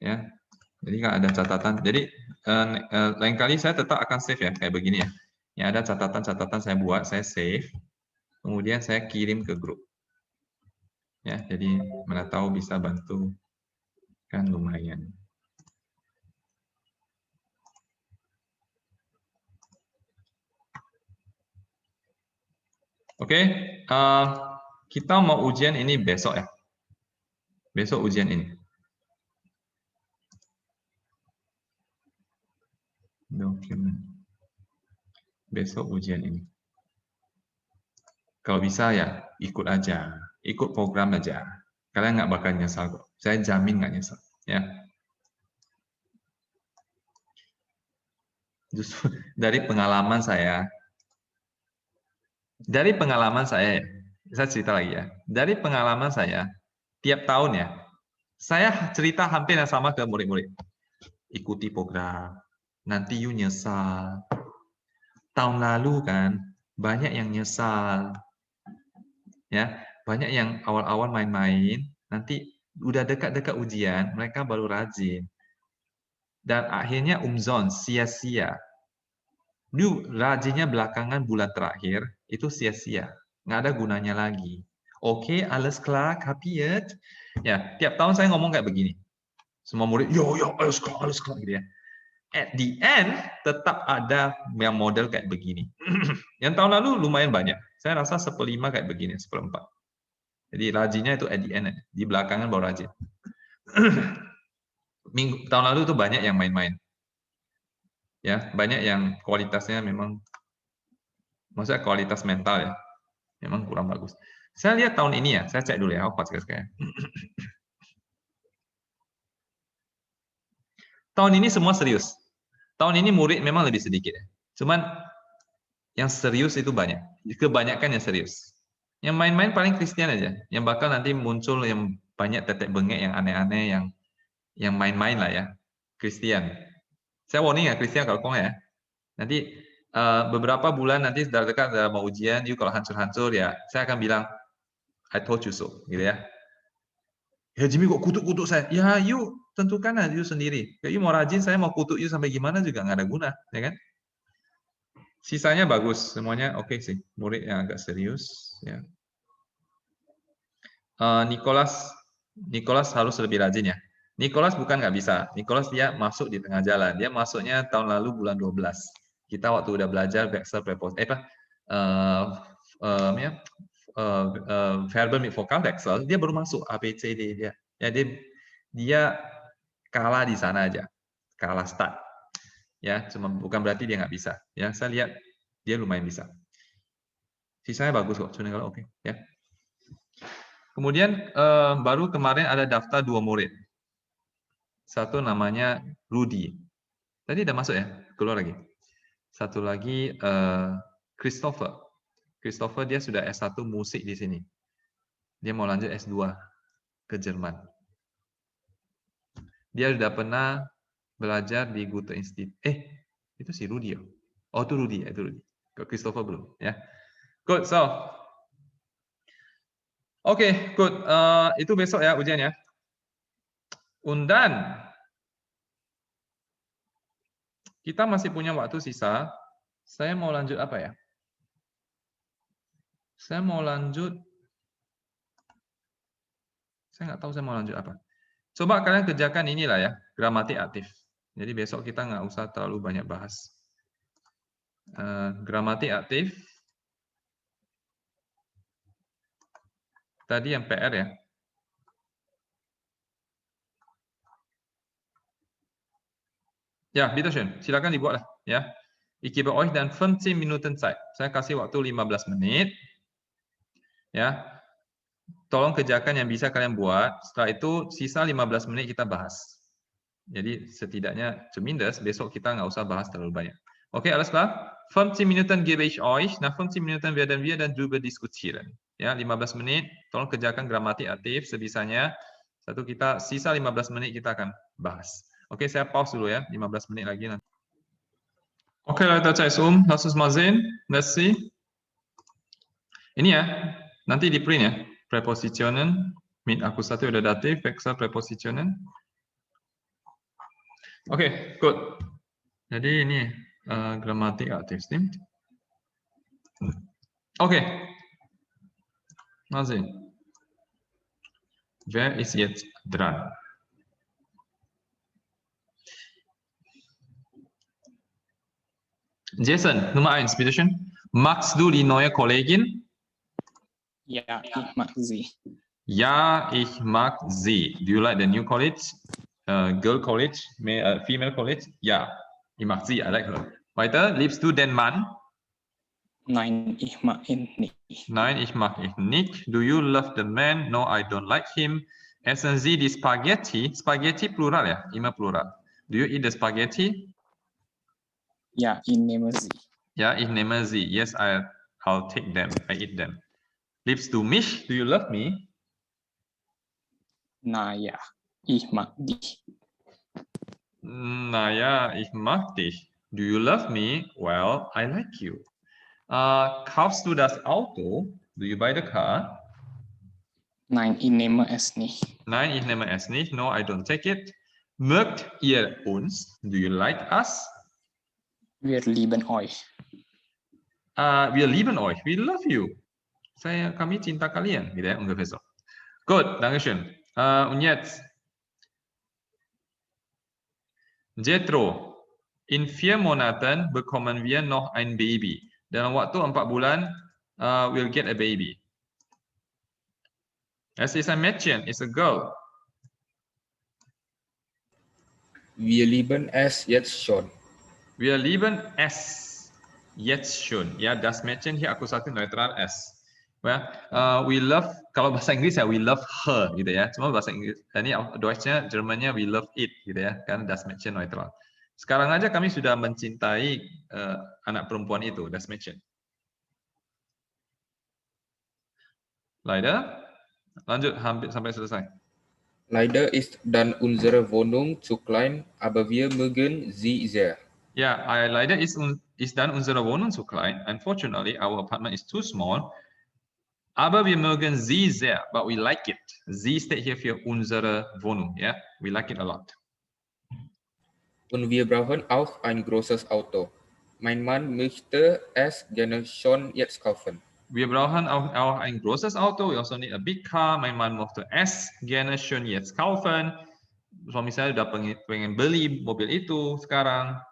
A: Ya, jadi kan ada catatan. Jadi lain kali saya tetap akan save ya, kayak begini ya. Yang ada catatan-catatan saya buat, saya save. Kemudian saya kirim ke grup. Ya, jadi mana tahu bisa bantu kan lumayan. Oke, kita mau ujian ini besok ya. Besok ujian ini. Dokumen. Besok ujian ini. Kalau bisa ya ikut aja, ikut program aja. Kalian nggak bakal nyesal kok. Saya jamin nggak nyesal. Ya. Justru dari pengalaman saya. Dari pengalaman saya cerita lagi ya. Dari pengalaman saya, tiap tahun ya, saya cerita hampir yang sama ke murid-murid. Ikuti program, nanti you nyesal. Tahun lalu kan, banyak yang nyesal. Ya, banyak yang awal-awal main-main, nanti udah dekat-dekat ujian, mereka baru rajin. Dan akhirnya sia-sia. Lu rajinnya belakangan bulan terakhir, itu sia-sia. Nggak ada gunanya lagi. Oke, alles klar, kapiert? Ya, tiap tahun saya ngomong kayak begini. Semua murid, yo, alles klar, gitu ya. At the end, tetap ada yang model kayak begini. Yang tahun lalu lumayan banyak. Saya rasa 1/5 kayak begini, 1/4. Jadi rajinnya itu at the end, di belakangan baru rajin. Tahun lalu itu banyak yang main-main. Ya, banyak yang kualitasnya memang, maksudnya kualitas mental ya, memang kurang bagus. Saya lihat tahun ini ya, saya cek dulu ya, sekali. Tahun ini semua serius. Tahun ini murid memang lebih sedikit ya. Cuman yang serius itu banyak. Kebanyakan yang serius. Yang main-main paling Kristen aja. Yang bakal nanti muncul yang banyak tetek bengek yang aneh-aneh, yang main-main lah ya. Kristen. Saya warning ya Christian kalau kong ya. Nanti beberapa bulan nanti sudah dekat mau ujian, you kalau hancur-hancur ya, saya akan bilang I told you so, gitu ya. Ya Jimmy kok kutuk-kutuk saya? Ya you tentukan aja you sendiri. Ya you mau rajin, saya mau kutuk you sampai gimana juga nggak ada guna, ya kan? Sisanya bagus, semuanya oke sih. Murid yang agak serius, ya. Nicholas harus lebih rajin ya. Nicholas bukan nggak bisa. Nicholas dia masuk di tengah jalan. Dia masuknya tahun lalu bulan 12. Kita waktu udah belajar Vexel preposition, verbal mit vokal Vexel, dia baru masuk ABCD dia. Ya dia kalah di sana aja, kalah start. Ya, cuma bukan berarti dia nggak bisa. Ya, saya lihat Dia lumayan bisa. Sisanya bagus kok, sudah kalau oke ya. Kemudian baru kemarin ada daftar 2 murid. Satu namanya Rudy. Tadi udah masuk ya, keluar lagi. Satu lagi Christopher. Christopher dia sudah S1 musik di sini. Dia mau lanjut S2 ke Jerman. Dia sudah pernah belajar di Goethe Institut. Itu si Rudy ya? Oh, itu Rudy. Ke Christopher belum ya. Good, so. Oke, good. Itu besok ya ujiannya. Undan. Kita masih punya waktu sisa. Saya mau lanjut apa ya? Saya mau lanjut. Saya nggak tahu saya mau lanjut apa. Coba kalian kerjakan inilah ya, gramatik aktif. Jadi besok kita nggak usah terlalu banyak bahas. Gramatik aktif. Tadi yang PR ya. Ya, bitteschön. Silakan dibuatlah ya. Ich gebe euch dann 15 Minuten Zeit. Saya kasih waktu 15 menit. Ya. Tolong kerjakan yang bisa kalian buat. Setelah itu sisa 15 menit kita bahas. Jadi setidaknya zumindest besok kita nggak usah bahas terlalu banyak. Oke, alles klar? 15 Minuten gebe ich euch. Nach 15 Minuten werden wir dann drüber diskutieren. Ya, 15 menit. Tolong kerjakan gramatik aktif sebisanya. Satu kita sisa 15 menit kita akan bahas. Oke, saya pause dulu ya. 15 menit lagi nanti. Oke, Leute, Zeit ist Lass uns mal sehen. Let's see. Ini ya. Nanti di print ya. Prepositionen mit Akkusativ oder Dativ, Wechsel Prepositionen. Oke, good. Jadi ini Grammatik aktif, stimmt? Oke. Mal sehen. Wer ist jetzt dran? Jason, Nummer 1, bitteschön. Magst du die neue Kollegin?
G: Ja, ich mag sie.
A: Ja, ich mag sie. Do you like the new college? Girl college? Female college? Ja, ich mag sie. I like her. Weiter, liebst du den Mann?
G: Nein, ich mag ihn nicht.
A: Nein, ich mag ihn nicht. Do you love the man? No, I don't like him. Essen Sie die Spaghetti? Spaghetti plural ya? Immer plural. Do you eat the spaghetti?
G: Ja, ich nehme sie.
A: Ja, ich nehme sie. Yes, I'll take them. I eat them. Liebst du mich? Do you love me?
G: Naja, ich mag dich.
A: Naja, ich mag dich. Do you love me? Well, I like you. Kaufst du das Auto? Do you buy the car?
G: Nein, ich nehme es nicht.
A: Nein, ich nehme es nicht. No, I don't take it. Mögt ihr uns? Do you like us?
G: Wir lieben euch.
A: Wir lieben euch. We love you. Kami cinta kalian, gitu ya, ungefähr so. Gut, dankeschön. Und jetzt Jethro, in 4 Monaten bekommen wir noch ein Baby. Dalam waktu 4 bulan, we'll get a baby. Es ist ein Mädchen, it's a girl.
I: Wir lieben es jetzt schon.
A: Wir lieben es jetzt schon. Ya, das Mädchen hier akusatif neutral es. Well, we love, kalau bahasa Inggris ya we love her gitu ya. Cuma bahasa Inggris ini Deutschnya, Jermannya we love it gitu ya. Karena das Mädchen neutral. Sekarang aja kami sudah mencintai anak perempuan itu, das Mädchen. Leider, lanjut hampir sampai selesai.
I: Leider ist dann unsere Wohnung zu klein, aber wir mögen sie sehr.
A: Ja, leider ist dann unsere Wohnung zu klein. Unfortunately, our apartment is too small. Aber wir mögen sie sehr, but we like it. Sie steht hier für unsere Wohnung, ja? We like it a lot.
I: Und wir brauchen auch ein großes Auto. Mein Mann möchte es gerne schon jetzt kaufen.
A: Wir brauchen auch ein großes Auto. We also need a big car. Mein Mann möchte es gerne schon jetzt kaufen. Suami saya udah pengen beli mobil itu sekarang.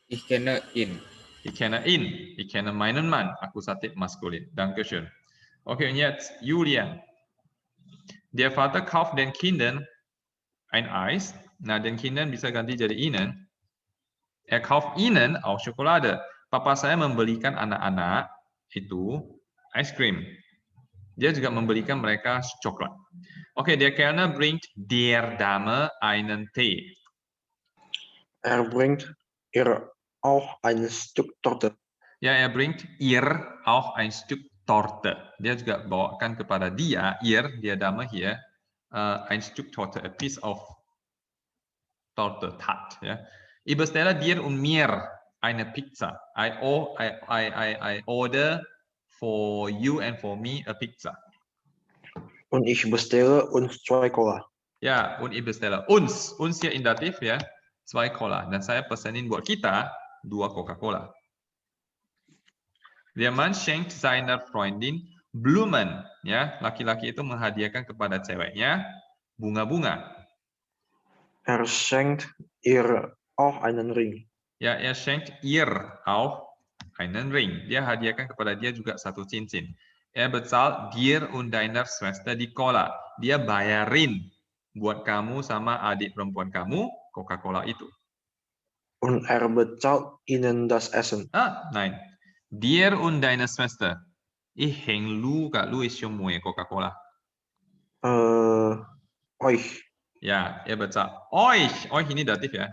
I: Ich kenne ihn.
A: Ich kenne ihn. Ich kenne meinen Mann. Akkusativ maskulin. Dankeschön. Okay, und jetzt Julian. Der Vater kauft den Kindern ein Eis. Nah, den Kindern bisa ganti jadi ihnen. Er kauft Ihnen auch Schokolade. Papa saya membelikan anak-anak itu ice cream. Dia juga membelikan mereka coklat. Okay, der Kellner bringt der Dame einen Tee.
M: Er bringt ihr auch ein Stück Torte.
A: Ja, er bringt ihr auch ein Stück Torte. Dia juga bawakan kepada dia, ihr, der Dame hier, ein Stück Torte, a piece of Torte, Tat. Ja. Ich bestelle dir und mir eine Pizza. I order for you and for me a pizza.
M: Und ich bestelle uns 2 Cola.
A: Ya, und ich bestelle uns. Uns hier in Dativ ya, 2 Cola. Dan saya pesenin buat kita 2 Coca-Cola. Der Mann schenkt seiner Freundin Blumen. Ya, laki-laki itu menghadiahkan kepada ceweknya bunga-bunga.
M: Er schenkt ihr auch einen Ring.
A: Ya, er schenkt ihr auch einen Ring. Dia hadiahkan kepada dia juga satu cincin. Er bezahlt dir und deiner Schwester die Cola. Dia bayarin buat kamu sama adik perempuan kamu Coca-Cola itu.
M: Und er bezahlt ihnen das Essen.
A: Nein. Dir und deine Schwester. Ich häng lu kak lu isyomu Coca-Cola.
M: Euch.
A: Ya, er bezahlt. Euch. Euch ini datif ya.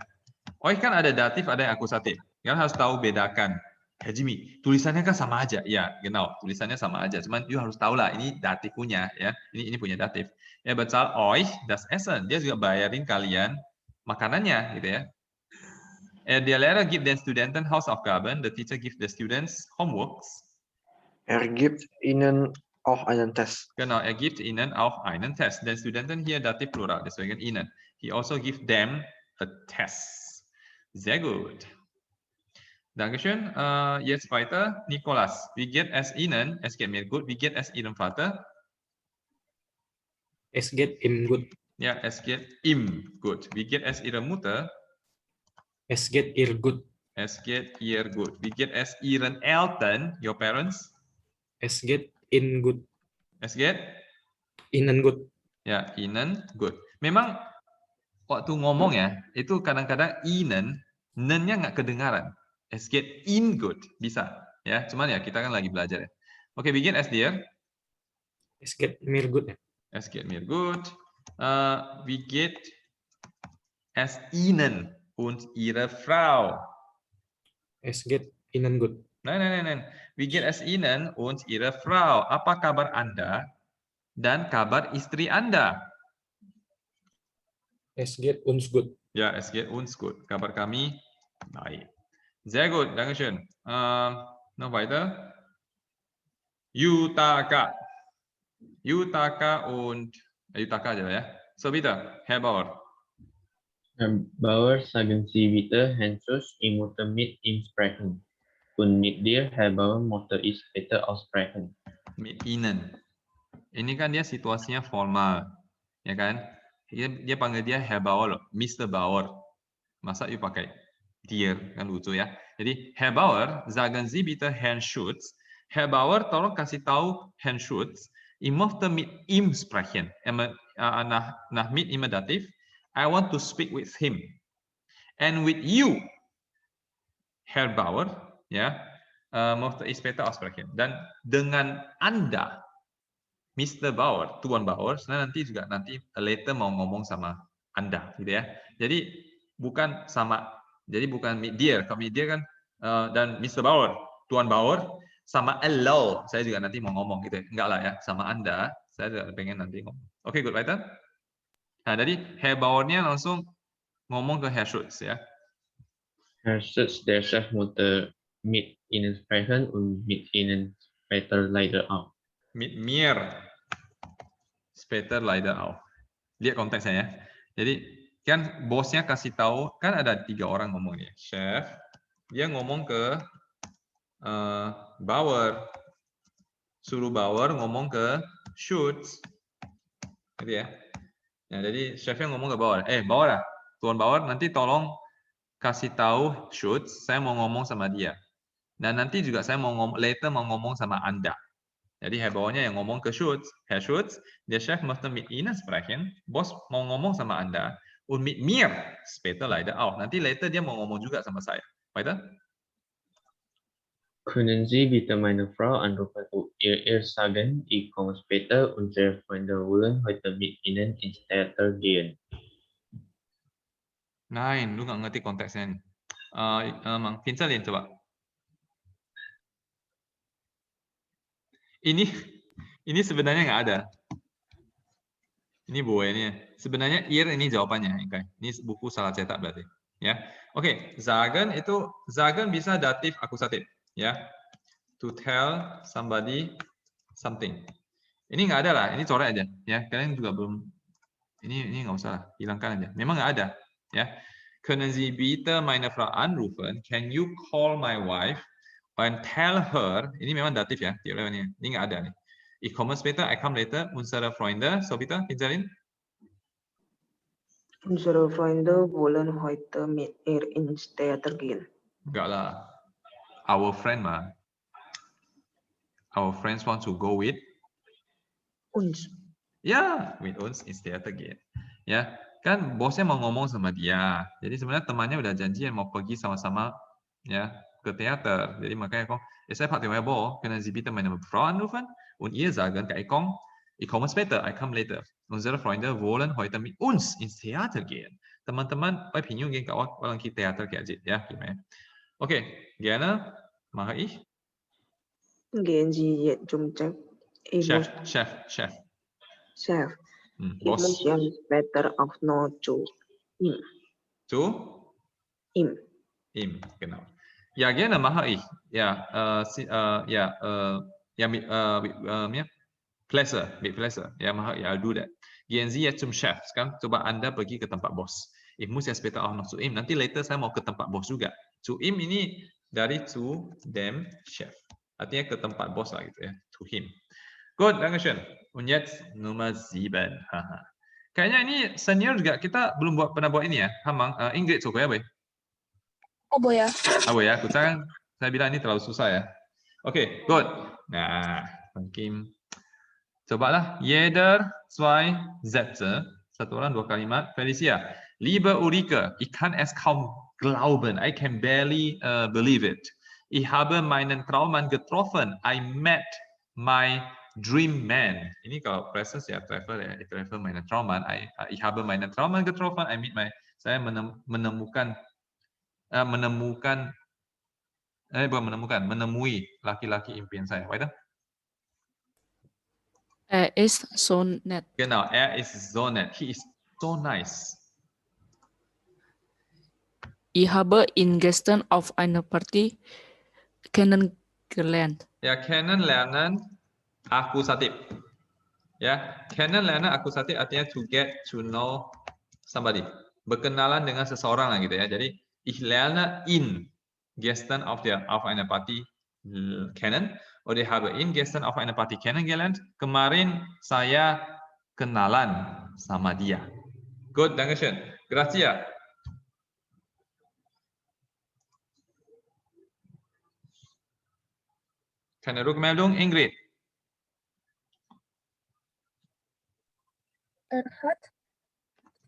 A: Euch kan ada datif, ada yang akusatif. Kalian harus tahu bedakan. Jimmy, tulisannya kan sama aja. Ya, genau. Tulisannya sama aja. Cuman you harus tahu lah, ini datif punya ya. Ini punya datif. Er bezahlt euch das Essen. Dia juga bayarin kalian makanannya gitu ya. Der Lehrer gibt den Studenten Hausaufgaben. The teacher gives the students homeworks.
M: Er gibt ihnen auch einen Test.
A: Genau, er gibt ihnen auch einen Test. Den Studenten hier dativ plural, deswegen ihnen. He also gives them a test. Sehr gut. Dankeschön. Jetzt weiter, Nikolas. Wie geht es Ihnen? Es geht mir gut. Wie geht es Ihrem Vater?
J: Es geht ihm gut.
A: Ja, es geht ihm gut. Wie geht es Ihrer Mutter?
J: Es geht ihr gut.
A: Es geht ihr gut. Wie geht es Ihren Eltern, your parents?
J: Es geht ihnen gut.
A: Es geht
J: ihnen gut.
A: Ya, ihnen good. Memang waktu ngomong ya, itu kadang-kadang ihnen, nen-nya nggak kedengaran. Es geht in good, bisa. Ya, cuman ya kita kan lagi belajar ya. Oke, begin es dir.
J: Es geht mir gut.
A: Es geht mir gut. Wie geht es Ihnen und Ihre Frau?
J: Es geht Ihnen gut.
A: Nein. Wie geht es Ihnen und Ihre Frau? Apa kabar Anda dan kabar istri Anda?
J: Es geht uns gut.
A: Ja, es geht uns gut. Kabar kami baik. Sehr gut, Dankeschön. Noch weiter. Yutaka. Yutaka und Yutaka aja ya. So bitte, Herr Bauer.
K: Herr Bauer, sagen Sie bitte, Hensus, ich muss mit ihm sprechen. Und mit dir, Herr Bauer, möchte ich später aussprechen.
A: Mit Ihnen. Ini kan dia situasinya formal, ya kan? Dia panggil dia Herr Bauer loh, Mr. Bauer. Masa you pakai dir, kan lucu ya. Jadi Herr Bauer, sagen Sie bitte Herrn Schutz. Herr Bauer, tolong kasih tahu Herrn Schutz, ich möchte mit ihm sprechen. Nach mit ihm dativ, I want to speak with him. And with you, Herr Bauer, ya, möchte ich später aussprechen. Dan dengan Anda, Mr. Bauer, Tuan Bauer, sebenarnya nanti later mau ngomong sama Anda, gitu ya. Jadi bukan meet dia, kalau meet dia kan dan Mr. Bauer, Tuan Bauer, sama hello, saya juga nanti mau ngomong gitu ya. Enggak lah ya, sama Anda, saya juga pengen nanti ngomong. Oke, good, weiter. Nah, jadi Herr Bauernya langsung ngomong ke Herr Schutz ya.
K: Herr Schutz, der Chef möchte mit Ihnen sprechen und mit Ihnen später leider auch.
A: Mit mir später leider auch. Lihat konteksnya ya. Jadi kan bosnya kasih tahu, kan ada 3 orang ngomong nih. Chef, dia ngomong ke Bauer, suruh Bauer ngomong ke Schutz, gitu ya. Nah, jadi chefnya ngomong ke Bauer, Bauer, Tuan Bauer, nanti tolong kasih tahu Schutz, saya mau ngomong sama dia. Dan nanti juga saya mau later mau ngomong sama Anda. Jadi Herr Bauernya yang ngomong ke Schutz, Herr Schutz, der Chef möchte mit Ihnen sprechen, bos mau ngomong sama Anda, Und mit mir später leider auch. Nanti later dia mau ngomong juga sama saya. Weiter.
K: Können Sie bitte meine Frau anrufen und ihr sagen, ich komme später und unsere Freunde wollen heute mit Ihnen ins Theater gehen.
A: Nein, lu nggak ngerti konteksnya nih. Mang Pincelin coba. Ini sebenarnya nggak ada. Ini buahnya. Sebenarnya ir ini jawabannya. Okay. Ini buku salah cetak berarti. Ya, oke. Sagen bisa datif akusatif. Ya, to tell somebody something. Ini nggak ada lah. Ini coret aja. Ya, kalian juga belum. Ini nggak usah lah. Hilangkan aja. Memang nggak ada. Ya. Können Sie bitte meine Frau anrufen? Can you call my wife and tell her? Ini memang datif ya. Ini nggak ada nih. Ich komme später, I come later. Unsere Freunde, so bitte, Pinselin.
B: Unsere Freunde wollen heute mit ihr ins Theater gehen.
A: Enggak lah. Our friend mah. Our friends want to go with
B: uns.
A: Ya, with uns ins Theater gehen. Ya, kan bosnya mau ngomong sama dia. Jadi sebenarnya temannya udah janjian mau pergi sama-sama ya ke teater. Jadi makanya kok, saya pakai Weibo, können Sie bitte meine Frau anrufen und ihr sagen ke Ekong, ich komme später, I come later. Unsere Freunde wollen heute mit uns ins Theater gehen. Teman-teman, bei Pinyu gehen ke orang ke teater ke Ajit ya, gimana? Oke, gerne mache ich.
B: Gehen Sie jetzt zum Chef.
A: Chef.
B: Chef. Ich
A: Boss.
B: muss ja später auch noch zu ihm.
A: Zu?
B: Ihm.
A: Ihm, genau. Ja, gerne mache ich. Ja, mit pleasure. Ja, mache ich, I'll do that. Gehen Sie jetzt zum Chef. Sekarang coba Anda pergi ke tempat bos. Ich muss ja später auch noch zu ihm. Nanti later saya mau ke tempat bos juga. Zu ihm ini dari zu dem Chef. Artinya ke tempat bos lah gitu ya. To him. Good, Dankeschön. Und jetzt Nummer 7. Kayaknya ini senior juga kita belum pernah buat ini ya. Hamang, Ingrid suka ya, Boy?
F: Oh, Boy ya.
A: Oh ya, saya bilang ini terlalu susah ya. Oke, good. Nah, mungkin cobalah. Jeder zwei Sätze. Satu orang dua kalimat. Felicia. Liebe Ulrike, ich kann es kaum glauben. I can barely believe it. Ich habe meinen Traummann getroffen. I met my dream man. Ini kalau present ya travel ya. Ich treffe meinen Traummann. Ich habe meinen Traummann getroffen. I meet saya menemui laki-laki impian saya. Weiter.
D: Ist so nett.
A: Genau, ist so nett. He is so nice.
D: Ich habe ihn gestern auf einer Party kennengelernt.
A: Ya, kennenlernen akusatif. Ya, kennenlernen akusatif artinya to get to know somebody. Berkenalan dengan seseorang lah gitu ya. Jadi ich lerne ihn gestern auf einer Party kennen oder ich habe ihn gestern auf einer Party kennengelernt. Kemarin saya kenalan sama dia. Good, Dankeschön. Gracias. Keine Rückmeldung, Ingrid.
F: Hat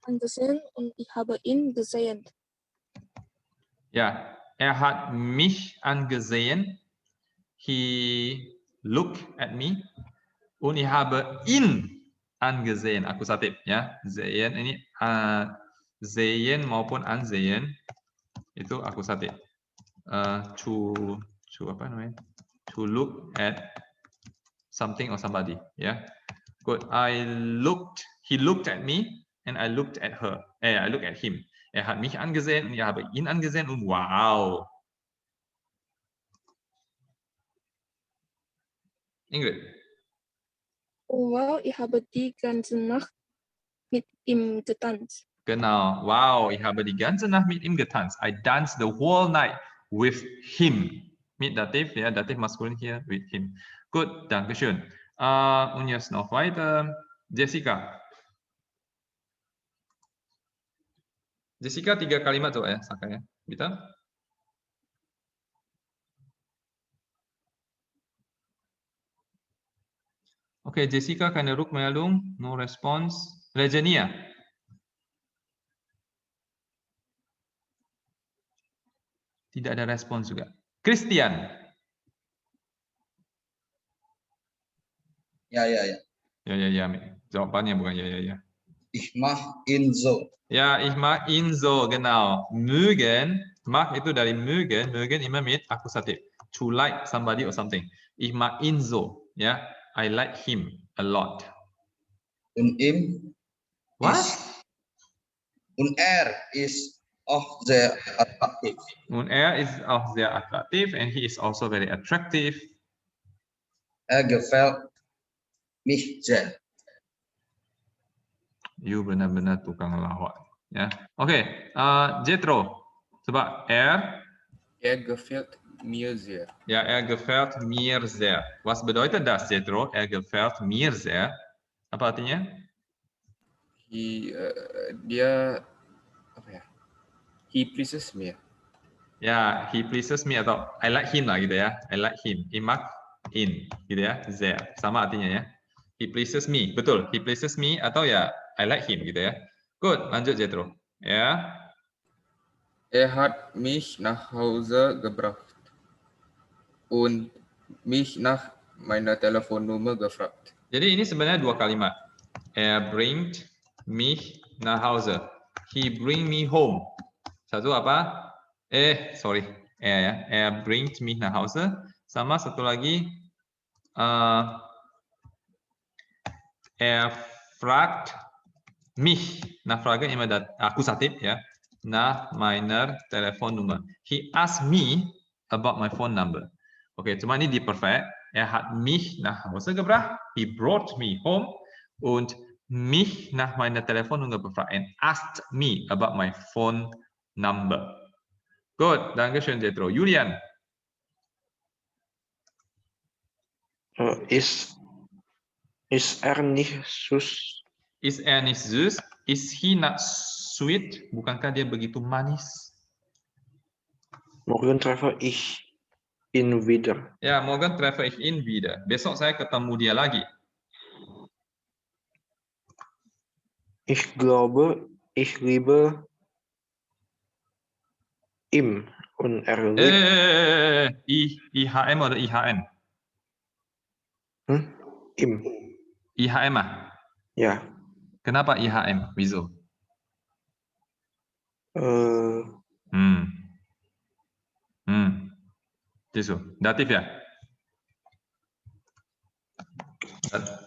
F: angesehen und ich habe ihn gesehen.
A: Ja, hat mich angesehen. He looked at me. Und ich habe ihn angesehen. Akusatif, ya. Sehen ini sehen maupun ansehen itu akusatif. To apa namanya? To look at something or somebody, ya. Good. He looked at me and I looked at her. I looked at him. Er hat mich angesehen und ich habe ihn angesehen und wow. Ingrid.
F: Wow, ich habe die ganze Nacht mit ihm getanzt.
A: Genau. Wow, ich habe die ganze Nacht mit ihm getanzt. I danced the whole night with him. Mit Dativ, ja, Dativ maskulin hier, with him. Gut, Dankeschön. Und jetzt noch weiter. Jessica. Jessica 3 kalimat tuh ya, Saka ya. Bisa? Oke, Jessica, keine Rückmeldung, no response. Regenia. Tidak ada respons juga. Christian.
C: Ya.
A: Ya. Jawabannya bukan ya.
C: Ich mach ihn so.
A: Ja, ich mag ihn so, genau. Mögen, mag itu dari mögen immer mit Akkusativ. To like somebody or something. Ich mag ihn so, ya. I like him a lot.
C: Und ihm
A: What?
C: Und er ist auch sehr attraktiv.
A: Und er ist auch sehr attraktiv and he is also very attractive.
C: Er gefällt mich sehr.
A: You benar-benar tukang lawak, ya. Oke, Jethro, coba er
I: gefällt mir sehr.
A: Ja, er gefällt mir sehr. Was bedeutet das, Jethro? Er gefällt mir sehr. Apa artinya?
I: Dia apa ya? He pleases me.
A: Ya, he pleases me atau I like him lah gitu ya. I like him. Ich mag ihn gitu ya. Sehr. Sama artinya ya. He pleases me. Betul. He pleases me atau ya I like him gitu ya. Good. Lanjut Jethro. Ya.
I: Er hat mich nach Hause gebracht und mich nach meiner Telefonnummer gefragt.
A: Jadi ini sebenarnya dua kalimat. Er bringt mich nach Hause. He bring me home. Satu apa? Sorry. Er ya. Er bringt mich nach Hause. Sama satu lagi. Er fragt mich. Nachfrage immer Akkusativ ya. Nach meiner Telefonnummer. He asked me about my phone number. Oke, cuma ini diperfect. Er hat mich nach Hause gebracht. He brought me home. Und mich nach meiner Telefonnummer befragt and asked me about my phone number. Good, Dankeschön, Jethro. Julian.
M: Ist er nicht süß?
A: Is er nicht süß? Is he not sweet? Bukankah dia begitu manis?
M: Morgen treffe ich ihn wieder.
A: Ya, morgen treffe ich ihn wieder. Besok saya ketemu dia lagi.
M: Ich glaube, ich liebe ihn und er liebt
A: IHM oder IHN?
M: Ihm.
A: IHM ah?
M: Ya.
A: Kenapa IHM? Wieso? Tisu. Datif ya?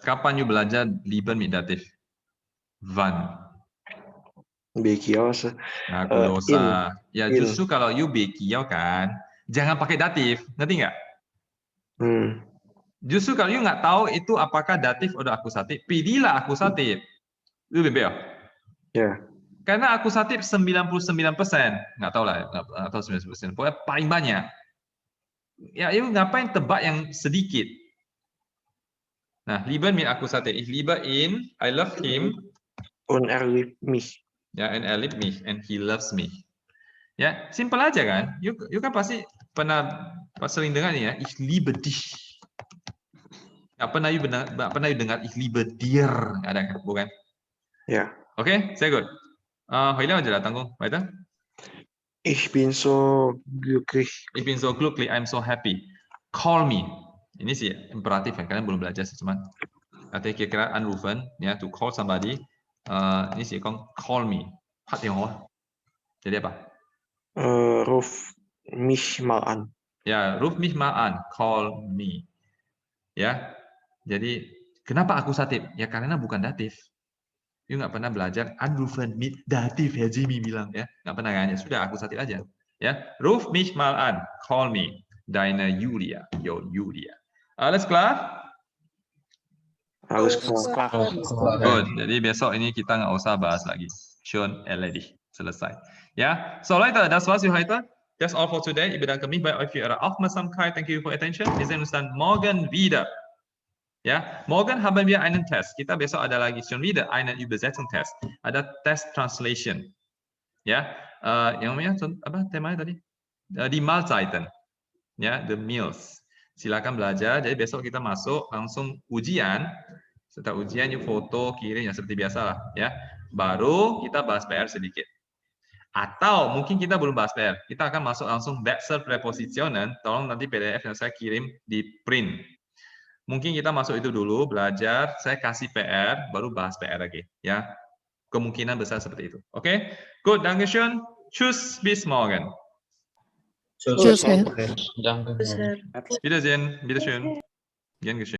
A: Kapan you belajar lieben mit datif? Wann?
M: Bekiau
A: Aku dosa. Ya justru kalau you bekiau kan, jangan pakai datif. Ngerti nggak? Justru kalau you nggak tahu itu apakah datif atau akusatif, pilihlah akusatif. You bebel.
M: Ya.
A: Karena akusatif 99%, nggak tahu lah, nggak tahu 90%. Pokoknya paling banyak. Ya, you ngapain tebak yang sedikit? Nah, lieben mit akusatif. Ich liebe ihn, I love him.
M: Und er liebt mich.
A: Ya, and er liebt mich, and he loves me. Ya, simpel aja kan? You kan pasti pernah sering dengar nih ya, ich liebe dich. Nggak pernah you dengar ich liebe dir, nggak ada kan? Bukan?
M: Ya.
A: Oke, sehr gut. Heute aja lah, tanggung. Weiter.
M: Ich bin so glücklich.
A: Ich bin so glücklich, I'm so happy. Call me. Ini sih imperatif ya, kalian belum belajar sih, cuman artinya kira-kira anrufen ya, to call somebody. Ini sih call me. Hat yang jadi apa?
M: Ruf mich mal an.
A: Ya, ruf mich mal an. Call me. Ya. Jadi kenapa akusatif? Ya karena bukan datif. You nggak pernah belajar anrufen mit datif ya, Jimmy bilang ya. Nggak pernah nanya. Sudah akusatif aja. Ya, ruf mich mal an. Call me. Deine Julia. Yo Julia. Alles klar?
M: Alles klar.
A: Good. Jadi besok ini kita nggak usah bahas lagi. Schon erledigt. Selesai. Ja, so Leute, das war's für heute. That's all for today. Ich bedanke mich bei euch für eure Aufmerksamkeit. Thank you for your attention. Wir sehen uns dann morgen wieder. Ja, morgen haben wir einen Test. Kita besok ada lagi schon wieder einen Übersetzungstest. Ada test translation. Ya, yang namanya apa temanya tadi? Die Mahlzeiten. Ya, the meals. Silakan belajar. Jadi besok kita masuk langsung ujian. Setelah ujian, yuk foto, kirim ya seperti biasa lah. Ya, baru kita bahas PR sedikit. Atau mungkin kita belum bahas PR. Kita akan masuk langsung Wechsel Präpositionen. Tolong nanti PDF yang saya kirim di print. Mungkin kita masuk itu dulu, belajar. Saya kasih PR, baru bahas PR lagi. Ya, kemungkinan besar seperti itu. Oke, good, dankeschön. Tschüss, bis morgen.
F: Tschüss, Herr.
K: Danke.
A: Wiedersehen, bitteschön. Gern geschehen.